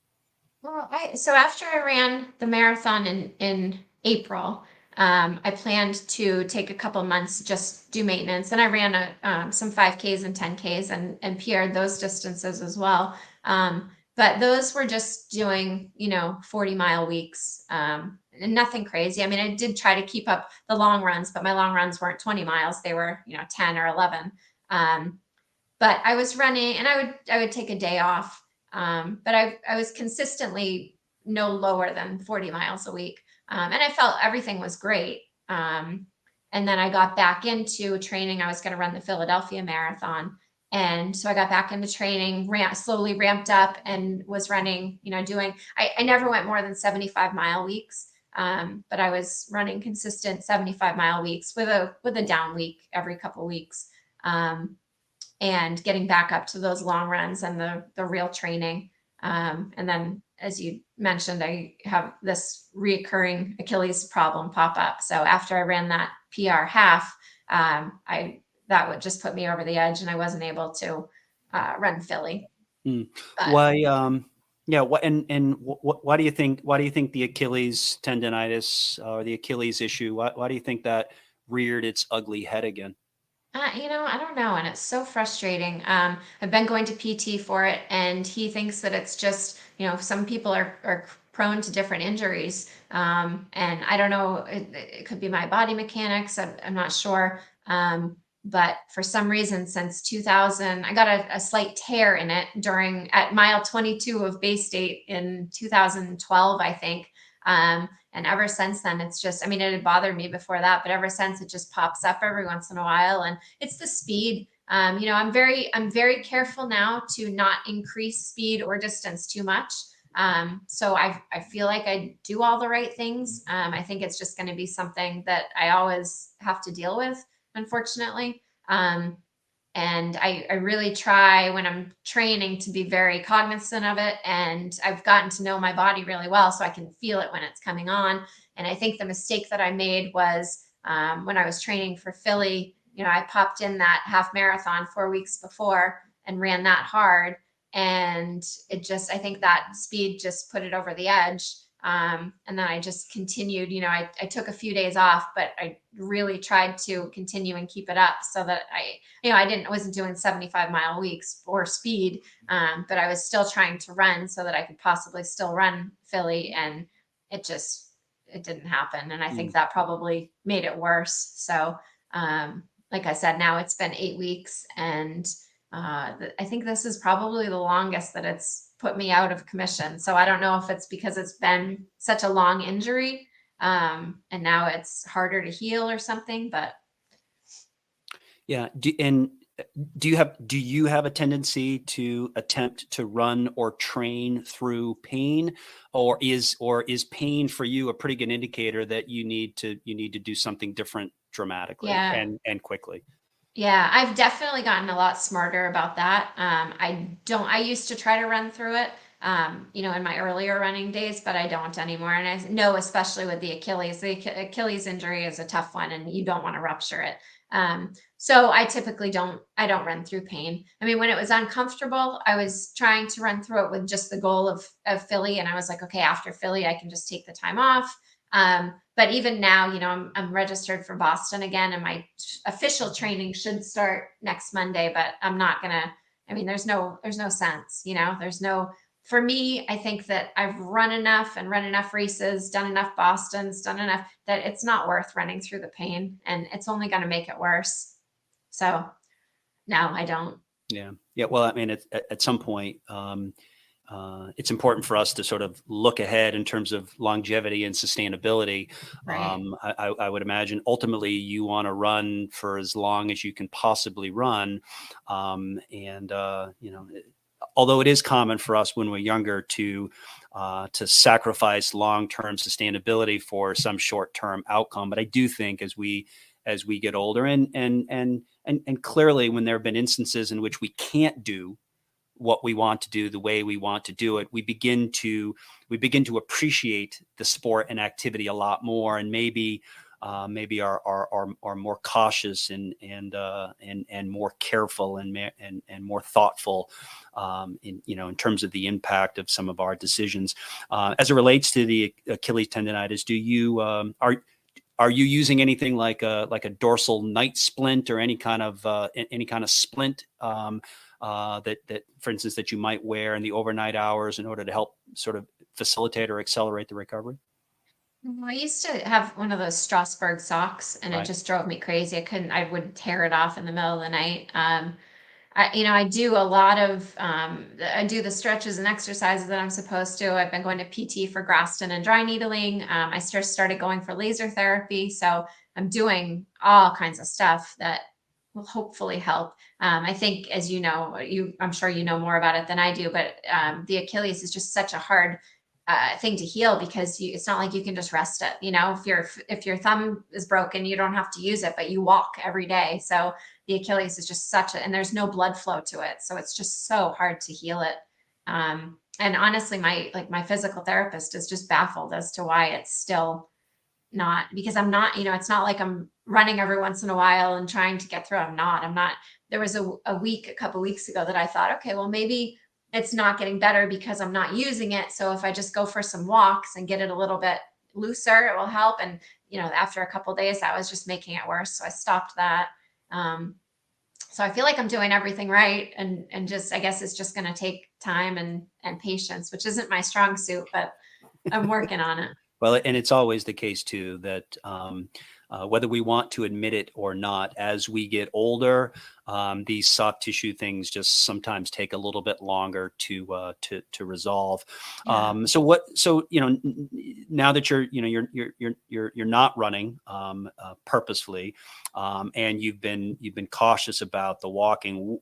[SPEAKER 2] Well, so after I ran the marathon in April, I planned to take a couple months, just do maintenance, and I ran some 5Ks and 10Ks and PR'd those distances as well. But those were just doing 40-mile weeks, and nothing crazy. I mean, I did try to keep up the long runs, but my long runs weren't 20 miles; they were 10 or 11. But I was running, and I would take a day off. But I was consistently no lower than 40 miles a week. And I felt everything was great. And then I got back into training. I was going to run the Philadelphia Marathon. And so I got back into training, slowly ramped up, and was running, I never went more than 75-mile weeks. But I was running consistent 75-mile weeks with a down week every couple weeks. And getting back up to those long runs and the real training. And then, as you mentioned, I have this reoccurring Achilles problem pop up. So after I ran that PR half, that would just put me over the edge, and I wasn't able to run Philly.
[SPEAKER 1] Why? Yeah. What? And why do you think? Why do you think the Achilles tendonitis or the Achilles issue? Why do you think that reared its ugly head again?
[SPEAKER 2] I don't know. And it's so frustrating. I've been going to PT for it, and he thinks that it's just, some people are prone to different injuries. And I don't know, it could be my body mechanics. I'm not sure. But for some reason, since 2000, I got a slight tear in it at mile 22 of Bay State in 2012, I think. And ever since then, it's just, I mean, it had bothered me before that, but ever since, it just pops up every once in a while. And it's the speed. I'm very careful now to not increase speed or distance too much. So I feel like I do all the right things. I think it's just going to be something that I always have to deal with, unfortunately. And I really try when I'm training to be very cognizant of it. And I've gotten to know my body really well, so I can feel it when it's coming on. And I think the mistake that I made was when I was training for Philly, I popped in that half marathon 4 weeks before and ran that hard. And I think that speed just put it over the edge. And then I just continued, I took a few days off, but I really tried to continue and keep it up so that I wasn't doing 75-mile weeks or speed. But I was still trying to run so that I could possibly still run Philly. And it didn't happen. And I think that probably made it worse. So, like I said, now it's been 8 weeks, and I think this is probably the longest that it's put me out of commission. So I don't know if it's because it's been such a long injury, and now it's harder to heal or something, but.
[SPEAKER 1] Yeah. Do you have a tendency to attempt to run or train through pain, or is pain for you a pretty good indicator that you need to do something different dramatically and quickly?
[SPEAKER 2] Yeah, I've definitely gotten a lot smarter about that. I used to try to run through it, in my earlier running days, but I don't anymore. And I know, especially with the Achilles injury is a tough one, and you don't want to rupture it. So I typically don't run through pain. I mean, when it was uncomfortable, I was trying to run through it with just the goal of Philly. And I was like, okay, after Philly, I can just take the time off. But even now, I'm registered for Boston again, and my official training should start next Monday, but I'm not gonna, there's no sense, for me, I think that I've run enough races, done enough Bostons, done enough that it's not worth running through the pain, and it's only going to make it worse. So no, I don't.
[SPEAKER 1] Yeah. Yeah. Well, at some point, it's important for us to sort of look ahead in terms of longevity and sustainability.
[SPEAKER 2] Right.
[SPEAKER 1] I would imagine ultimately you want to run for as long as you can possibly run. And although it is common for us when we're younger to sacrifice long-term sustainability for some short-term outcome, but I do think as we get older and clearly when there have been instances in which we can't do what we want to do the way we want to do it, we begin to appreciate the sport and activity a lot more, and maybe are more cautious and more careful and more thoughtful in terms of the impact of some of our decisions as it relates to the Achilles tendonitis. Do you are you using anything like a dorsal night splint or any kind of splint that, for instance, that you might wear in the overnight hours in order to help sort of facilitate or accelerate the recovery?
[SPEAKER 2] I used to have one of those Strasbourg socks, and it
[SPEAKER 1] Right.
[SPEAKER 2] just drove me crazy. I would tear it off in the middle of the night. I do a lot of, I do the stretches and exercises that I'm supposed to. I've been going to PT for Graston and dry needling. I started going for laser therapy. So I'm doing all kinds of stuff that will hopefully help. I think, as you know, I'm sure you know more about it than I do, but the Achilles is just such a hard thing to heal because it's not like you can just rest it. If your thumb is broken, you don't have to use it, but you walk every day. So the Achilles is just and there's no blood flow to it. So it's just so hard to heal it. And honestly, my physical therapist is just baffled as to why it's still not, because I'm not, it's not like I'm running every once in a while and trying to get through. I'm not. There was a couple weeks ago that I thought, okay, well, maybe it's not getting better because I'm not using it. So if I just go for some walks and get it a little bit looser, it will help. And, after a couple of days, that was just making it worse. So I stopped that. So I feel like I'm doing everything right. And just, I guess it's just going to take time and patience, which isn't my strong suit, but I'm working on it.
[SPEAKER 1] Well, and it's always the case too that whether we want to admit it or not, as we get older, these soft tissue things just sometimes take a little bit longer to resolve.
[SPEAKER 2] Yeah.
[SPEAKER 1] So now that you're not running purposefully, and you've been cautious about the walking,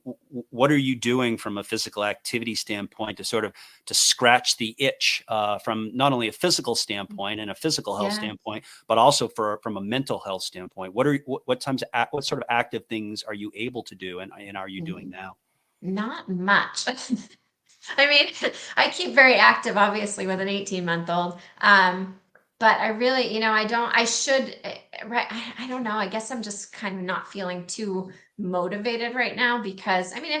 [SPEAKER 1] what are you doing from a physical activity standpoint to sort of to scratch the itch from not only a physical standpoint and a physical health
[SPEAKER 2] Yeah.
[SPEAKER 1] standpoint, but also from a mental health standpoint? What sort of active things are you able to do and are you doing now?
[SPEAKER 2] Not much. I mean, I keep very active, obviously, with an 18-month-old. But I really, I should, right. I don't know. I guess I'm just kind of not feeling too motivated right now because I mean,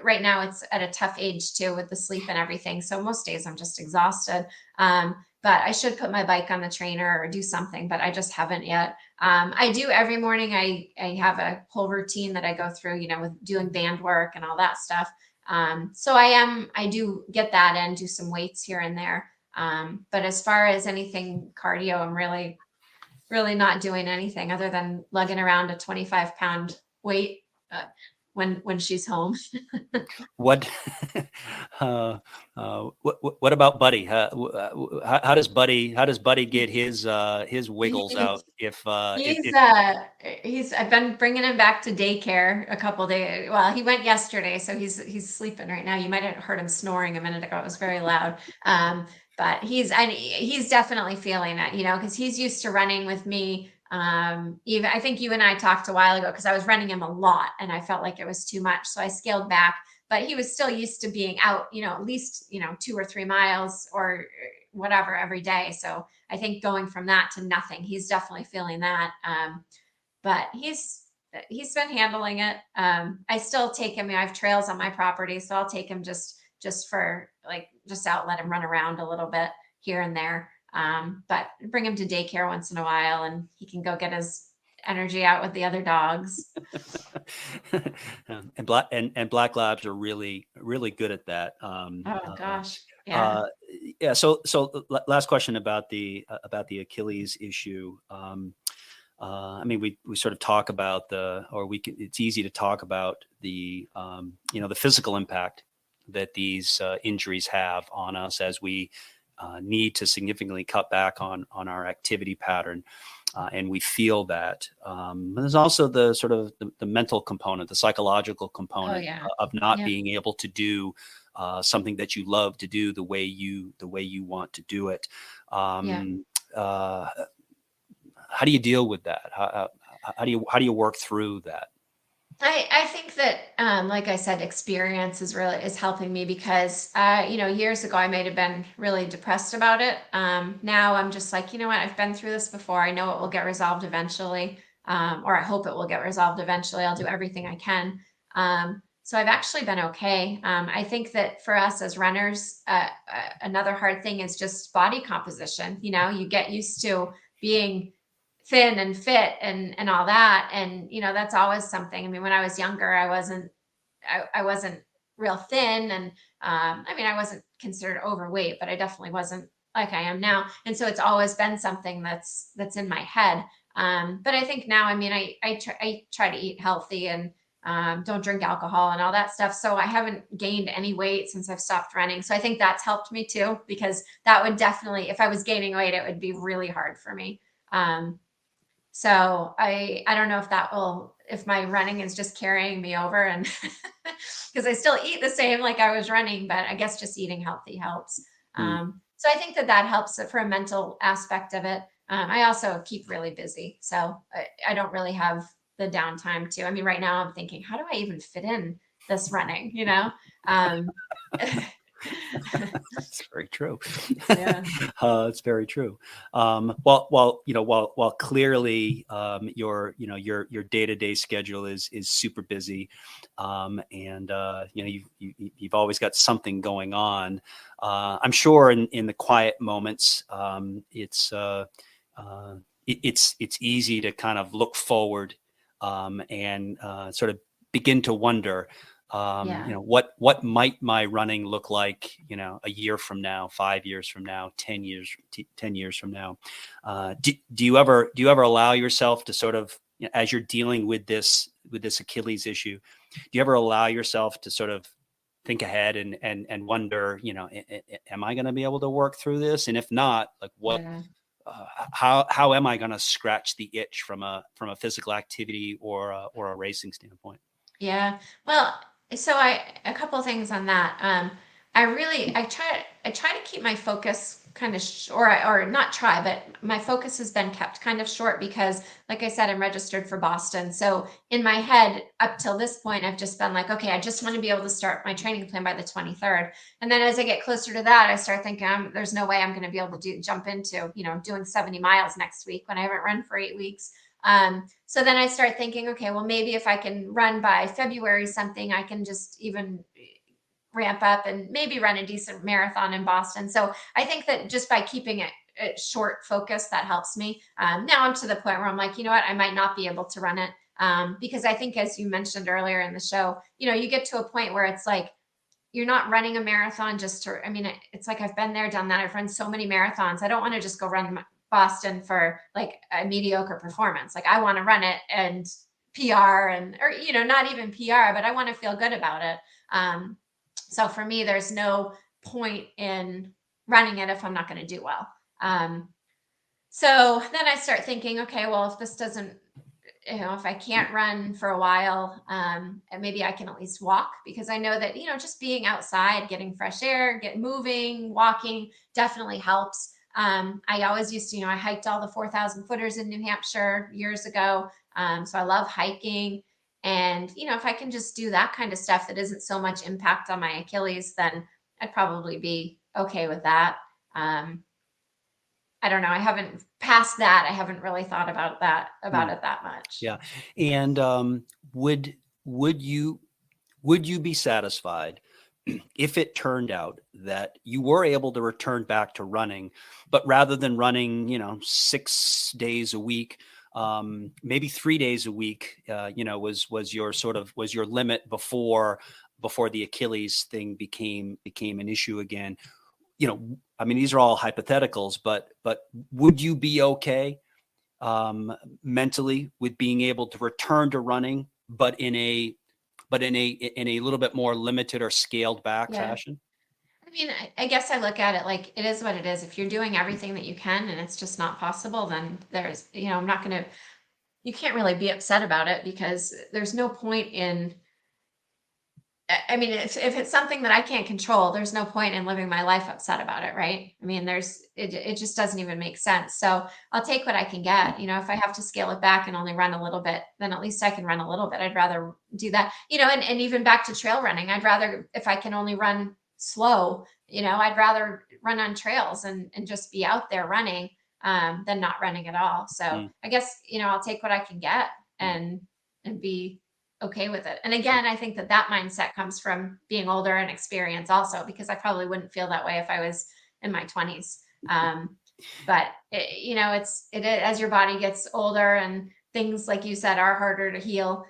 [SPEAKER 2] right now it's at a tough age too with the sleep and everything. So most days I'm just exhausted. But I should put my bike on the trainer or do something, but I just haven't yet. I do every morning. I have a whole routine that I go through, with doing band work and all that stuff. So I do get that in, do some weights here and there. But as far as anything cardio, I'm really, really not doing anything other than lugging around a 25-pound weight when she's home.
[SPEAKER 1] What what about Buddy? How does Buddy get his wiggles out if
[SPEAKER 2] I've been bringing him back to daycare a couple days. Well, he went yesterday, so he's sleeping right now. You might have heard him snoring a minute ago. It was very loud. But he's definitely feeling it, because he's used to running with me. Even I think you and I talked a while ago because I was running him a lot and I felt like it was too much. So I scaled back, but he was still used to being out, at least, 2 or 3 miles or whatever every day. So I think going from that to nothing, he's definitely feeling that. But he's been handling it. I still take him. I have trails on my property, so I'll take him just for just out, let him run around a little bit here and there. But bring him to daycare once in a while, and he can go get his energy out with the other dogs.
[SPEAKER 1] and black labs are really really good at that.
[SPEAKER 2] Oh gosh, yeah.
[SPEAKER 1] Yeah. So last question about the Achilles issue. I mean, we sort of talk about it's easy to talk about the the physical impact that these injuries have on us as we need to significantly cut back on our activity pattern. And we feel that. There's also the sort of the mental component, the psychological component of not being able to do something that you love to do the way you want to do it. How do you deal with that? How do you work through that?
[SPEAKER 2] I think that, like I said, experience is helping me because, years ago I might have been really depressed about it. Now I'm just like, you know what, I've been through this before. I know it will get resolved eventually, or I hope it will get resolved eventually. I'll do everything I can. So I've actually been okay. I think that for us as runners, another hard thing is just body composition. You get used to being thin and fit and all that. And, that's always something. I mean, when I was younger, I wasn't real thin. And, I wasn't considered overweight, but I definitely wasn't like I am now. And so it's always been something that's in my head. But I think now, I try to eat healthy and, don't drink alcohol and all that stuff. So I haven't gained any weight since I've stopped running. So I think that's helped me too, because that would definitely, if I was gaining weight, it would be really hard for me. So I don't know if my running is just carrying me over, and because I still eat the same like I was running, but I guess just eating healthy helps. So I think that helps for a mental aspect of it. I also keep really busy, so I don't really have the downtime too. I mean, right now I'm thinking, how do I even fit in this running?
[SPEAKER 1] That's very true.
[SPEAKER 2] Yeah.
[SPEAKER 1] It's very true. While clearly your day-to-day schedule is super busy, and you've always got something going on. I'm sure in the quiet moments, it's easy to kind of look forward and sort of begin to wonder. What might my running look like, a year from now, 5 years from now, 10 years from now? Do you ever allow yourself to sort of, as you're dealing with this Achilles issue, do you ever allow yourself to sort of think ahead and wonder, am I going to be able to work through this? And if not, like what, how am I going to scratch the itch from a physical activity or a racing standpoint?
[SPEAKER 2] Yeah. Well, so a couple of things on that. I try to keep my focus kind of or not try, but my focus has been kept kind of short because, like I said, I'm registered for Boston. So in my head, up till this point, I've just been like, okay, I just want to be able to start my training plan by the 23rd. And then as I get closer to that, I start thinking, there's no way I'm going to be able to jump into, doing 70 miles next week when I haven't run for 8 weeks. So then I start thinking, okay, well, maybe if I can run by February something, I can just even ramp up and maybe run a decent marathon in Boston. So I think that just by keeping it short focus, that helps me. Now I'm to the point where I'm like, you know what, I might not be able to run it. Because I think, as you mentioned earlier in the show, you get to a point where it's like, you're not running a marathon it's like, I've been there, done that. I've run so many marathons. I don't want to just go run Boston for like a mediocre performance. Like, I want to run it and PR or not even PR, but I want to feel good about it. So for me, there's no point in running it if I'm not going to do well. So then I start thinking, okay, well, if this doesn't, if I can't run for a while, maybe I can at least walk, because I know that, just being outside, getting fresh air, moving, walking definitely helps. I always used to, I hiked all the 4,000 footers in New Hampshire years ago. So I love hiking. And, if I can just do that kind of stuff that isn't so much impact on my Achilles, then I'd probably be okay with that. I don't know. I haven't past that. I haven't really thought about it that much.
[SPEAKER 1] Yeah. And would you be satisfied if it turned out that you were able to return back to running, but rather than running, 6 days a week, maybe 3 days a week, was your limit before the Achilles thing became an issue again? These are all hypotheticals, but would you be okay mentally with being able to return to running, but in a but in a little bit more limited or scaled back
[SPEAKER 2] Yeah.
[SPEAKER 1] fashion.
[SPEAKER 2] I mean, I guess I look at it like it is what it is. If you're doing everything that you can and it's just not possible, then there's, I'm not going to, you can't really be upset about it because there's no point in, I mean, if it's something that I can't control, there's no point in living my life upset about it, right? I mean, it just doesn't even make sense. So I'll take what I can get. If I have to scale it back and only run a little bit, then at least I can run a little bit. I'd rather do that, and even back to trail running, I'd rather, if I can only run slow, I'd rather run on trails and just be out there running, than not running at all. So I guess, I'll take what I can get and be okay with it. And again, I think that mindset comes from being older and experience also, because I probably wouldn't feel that way if I was in my 20s. But as your body gets older and things, like you said, are harder to heal.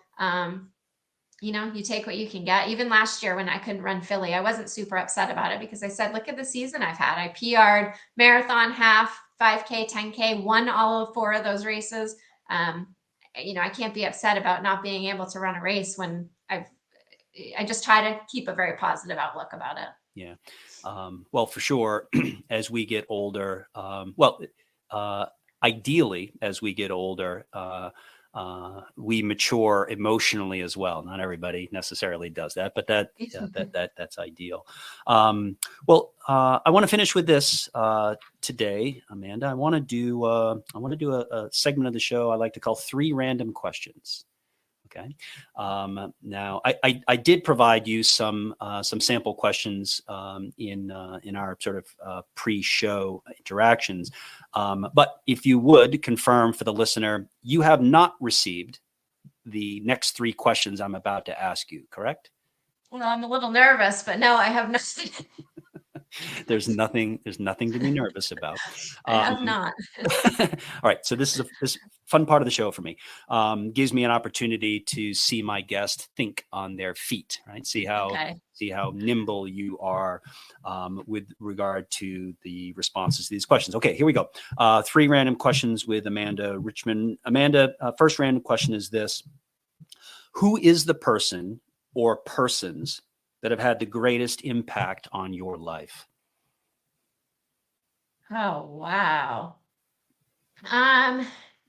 [SPEAKER 2] You take what you can get. Even last year when I couldn't run Philly, I wasn't super upset about it because I said, look at the season I've had. I PR'd marathon, half, 5K, 10K, won all of 4 of those races. I can't be upset about not being able to run a race when I just try to keep a very positive outlook about it.
[SPEAKER 1] Yeah. Well, for sure, as we get older, ideally, as we get older, we mature emotionally as well. Not everybody necessarily does that, but that's ideal. I want to finish with this today, Amanda. I want to do a segment of the show I like to call 3 random questions. Okay. Now, I did provide you some sample questions in our sort of pre-show interactions. But if you would confirm for the listener, you have not received the next 3 questions I'm about to ask you, correct?
[SPEAKER 2] Well, I'm a little nervous, but no, I have not.
[SPEAKER 1] There's nothing to be nervous about.
[SPEAKER 2] I have not.
[SPEAKER 1] All right. So this is this fun part of the show for me. Gives me an opportunity to see my guest think on their feet, right? See how nimble you are with regard to the responses to these questions. Okay, here we go. 3 random questions with Amanda Richmond. Amanda, first random question is this. Who is the person or persons that have had the greatest impact on your life?
[SPEAKER 2] Oh, wow.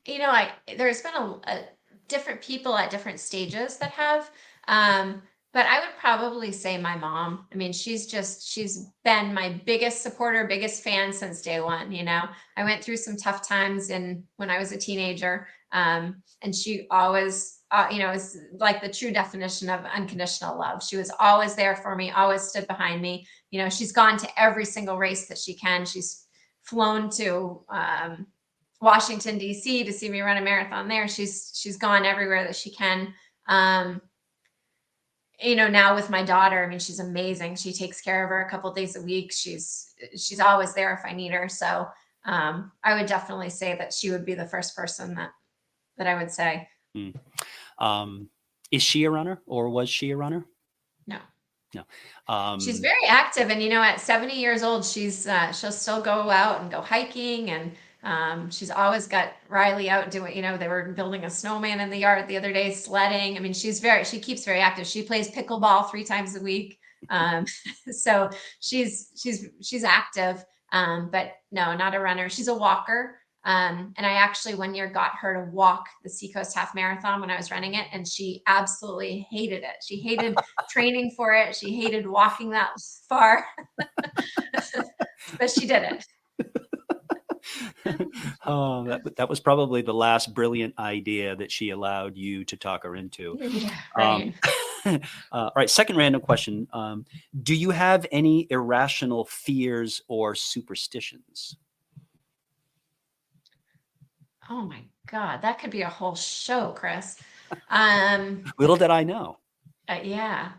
[SPEAKER 2] There's been a different people at different stages that have, but I would probably say my mom. I mean, she's been my biggest supporter, biggest fan since day one. I went through some tough times when I was a teenager. And she always, is like the true definition of unconditional love. She was always there for me, always stood behind me. She's gone to every single race that she can. She's flown to, Washington, D.C. to see me run a marathon there. She's gone everywhere that she can. Now with my daughter, I mean, she's amazing. She takes care of her a couple days a week. She's always there if I need her. So I would definitely say that she would be the first person that I would say.
[SPEAKER 1] Is she a runner, or was she a runner?
[SPEAKER 2] No.
[SPEAKER 1] She's
[SPEAKER 2] very active, and at 70 years old, she'll still go out and go hiking, and she's always got Riley out doing, they were building a snowman in the yard the other day, sledding. I mean, she keeps very active. She plays pickleball 3 times a week. So she's active. But no, not a runner. She's a walker. And I actually one year got her to walk the Seacoast Half Marathon when I was running it, and she absolutely hated it. She hated training for it. She hated walking that far, but she did it.
[SPEAKER 1] Oh, that was probably the last brilliant idea that she allowed you to talk her into.
[SPEAKER 2] Yeah, right.
[SPEAKER 1] All right. Second random question. Do you have any irrational fears or superstitions?
[SPEAKER 2] Oh my God, that could be a whole show, Chris.
[SPEAKER 1] Little did I know.
[SPEAKER 2] Yeah.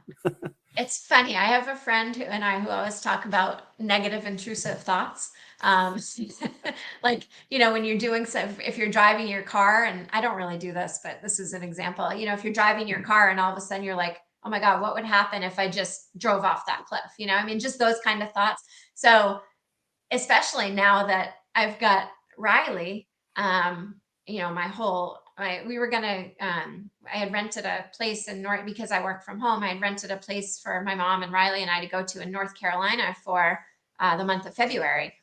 [SPEAKER 2] It's funny. I have a friend who always talk about negative intrusive thoughts. Like, when you're doing if you're driving your car, and I don't really do this, but this is an example, if you're driving your car and all of a sudden you're like, oh my God, what would happen if I just drove off that cliff? I mean, just those kind of thoughts. So especially now that I've got Riley, my we were gonna, I had rented a place in North, because I work from home. I had rented a place for my mom and Riley and I to go to in North Carolina for the month of February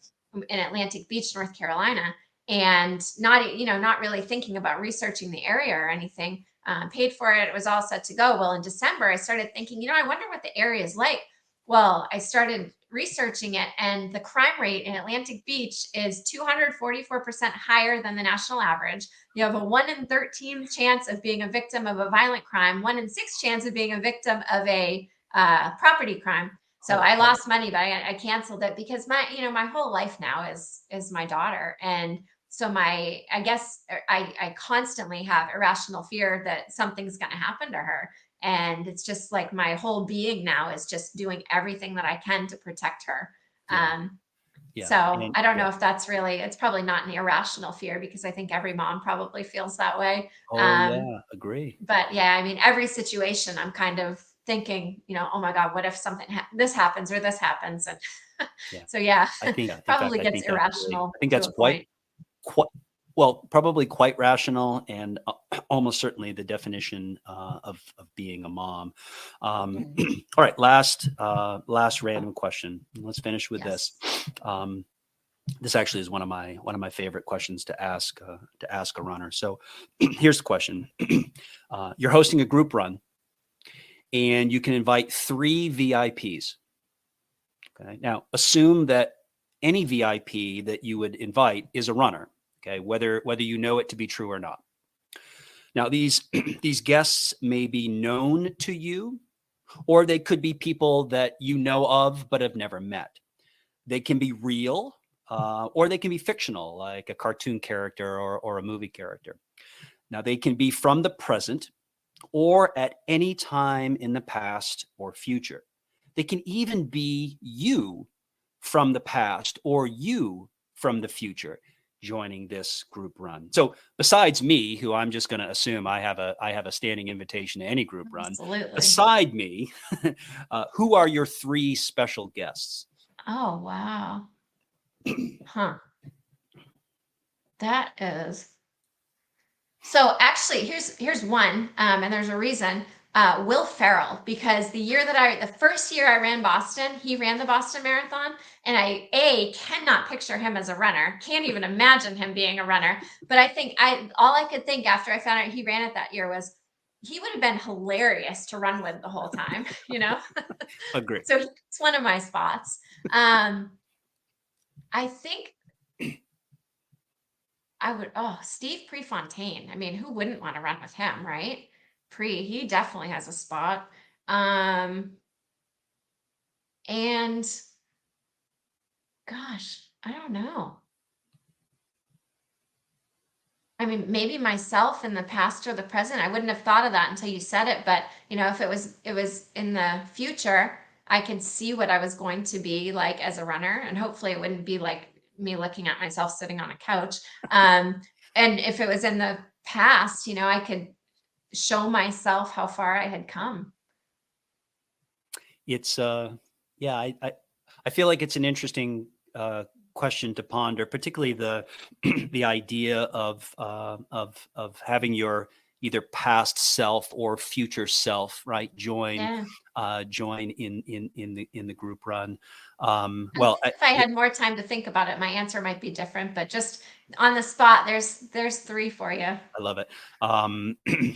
[SPEAKER 2] in Atlantic Beach, North Carolina, and not really thinking about researching the area or anything. Paid for it. It was all set to go. Well, in December, I started thinking, I wonder what the area is like. Well, I started researching it, and the crime rate in Atlantic Beach is 244% higher than the national average. You have a 1 in 13 chance of being a victim of a violent crime, 1 in 6 chance of being a victim of a property crime. So I lost money, but I canceled it because my whole life now is my daughter. And so I guess I constantly have irrational fear that something's going to happen to her. And it's just like my whole being now is just doing everything that I can to protect her. So I don't know if that's really, it's probably not an irrational fear, because I think every mom probably feels that way.
[SPEAKER 1] Agree.
[SPEAKER 2] But yeah, I mean, every situation I'm kind of thinking, oh my God, what if something, this happens or this happens? And so yeah,
[SPEAKER 1] I think
[SPEAKER 2] probably gets irrational.
[SPEAKER 1] I think that's quite, well, probably quite rational, and almost certainly the definition of being a mom. All right, last random question. Let's finish with this. This actually is one of my favorite questions to ask a runner. So here's the question: you're hosting a group run, and you can invite 3 VIPs. Okay, now assume that any VIP that you would invite is a runner. Okay, whether you know it to be true or not. Now, these guests may be known to you, or they could be people that you know of but have never met. They can be real, or they can be fictional, like a cartoon character or a movie character. Now, they can be from the present or at any time in the past or future. They can even be you from the past or you from the future, joining this group run. So besides me, who I'm just going to assume I have a standing invitation to any group run, beside me, who are your 3 special guests?
[SPEAKER 2] Oh, wow. Huh. That is. So actually, here's one, and there's a reason. Will Ferrell, because the first year I ran Boston, he ran the Boston Marathon, and I cannot picture him as a runner, can't even imagine him being a runner. But I think all I could think after I found out he ran it that year was he would have been hilarious to run with the whole time,
[SPEAKER 1] Agree.
[SPEAKER 2] So it's one of my spots. I think I would, Steve Prefontaine. I mean, who wouldn't want to run with him, right? He definitely has a spot. And gosh, I don't know. I mean, maybe myself in the past or the present. I wouldn't have thought of that until you said it. But if it was in the future, I could see what I was going to be like as a runner, and hopefully it wouldn't be like me looking at myself sitting on a couch. And if it was in the past, I could show myself how far I had come.
[SPEAKER 1] It's I feel like it's an interesting question to ponder, particularly the idea of having your either past self or future self, right, join in the group run. Well,
[SPEAKER 2] if I had more time to think about it, my answer might be different, but just on the spot, there's 3 for you.
[SPEAKER 1] I love it.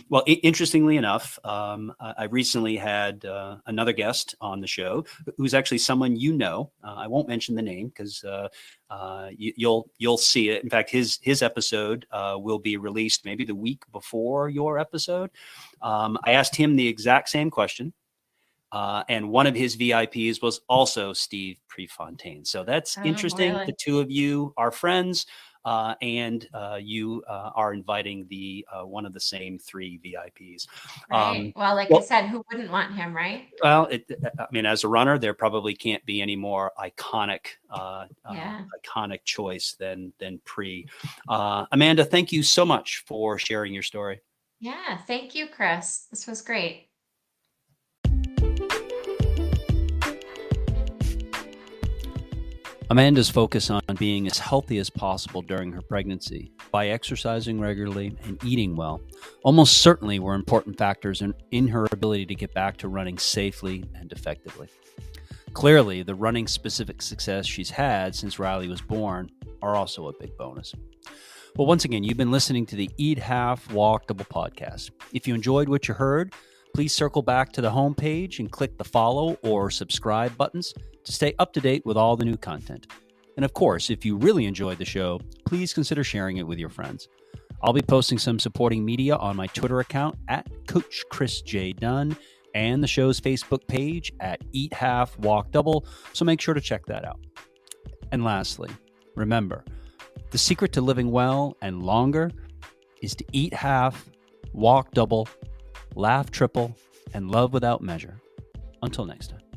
[SPEAKER 1] Well, interestingly enough, I recently had another guest on the show who's actually someone I won't mention the name because you'll see it. In fact, his episode will be released maybe the week before your episode. I asked him the exact same question. And one of his VIPs was also Steve Prefontaine. So that's interesting. Really? The 2 of you are friends, and you are inviting the one of the same 3 VIPs.
[SPEAKER 2] Right. I said, who wouldn't want him, right?
[SPEAKER 1] Well, I mean, as a runner, there probably can't be any more iconic choice than Pre. Amanda, thank you so much for sharing your story.
[SPEAKER 2] Yeah, thank you, Chris. This was great.
[SPEAKER 1] Amanda's focus on being as healthy as possible during her pregnancy by exercising regularly and eating well almost certainly were important factors in her ability to get back to running safely and effectively. Clearly, the running specific success she's had since Riley was born are also a big bonus. Well, once again, you've been listening to the Eat Half, Walk Double podcast. If you enjoyed what you heard, please circle back to the homepage and click the follow or subscribe buttons to stay up to date with all the new content. And of course, if you really enjoyed the show, please consider sharing it with your friends. I'll be posting some supporting media on my Twitter account at Coach Chris J. Dunn and the show's Facebook page at Eat Half, Walk Double, so make sure to check that out. And lastly, remember, the secret to living well and longer is to eat half, walk double, laugh triple, and love without measure. Until next time.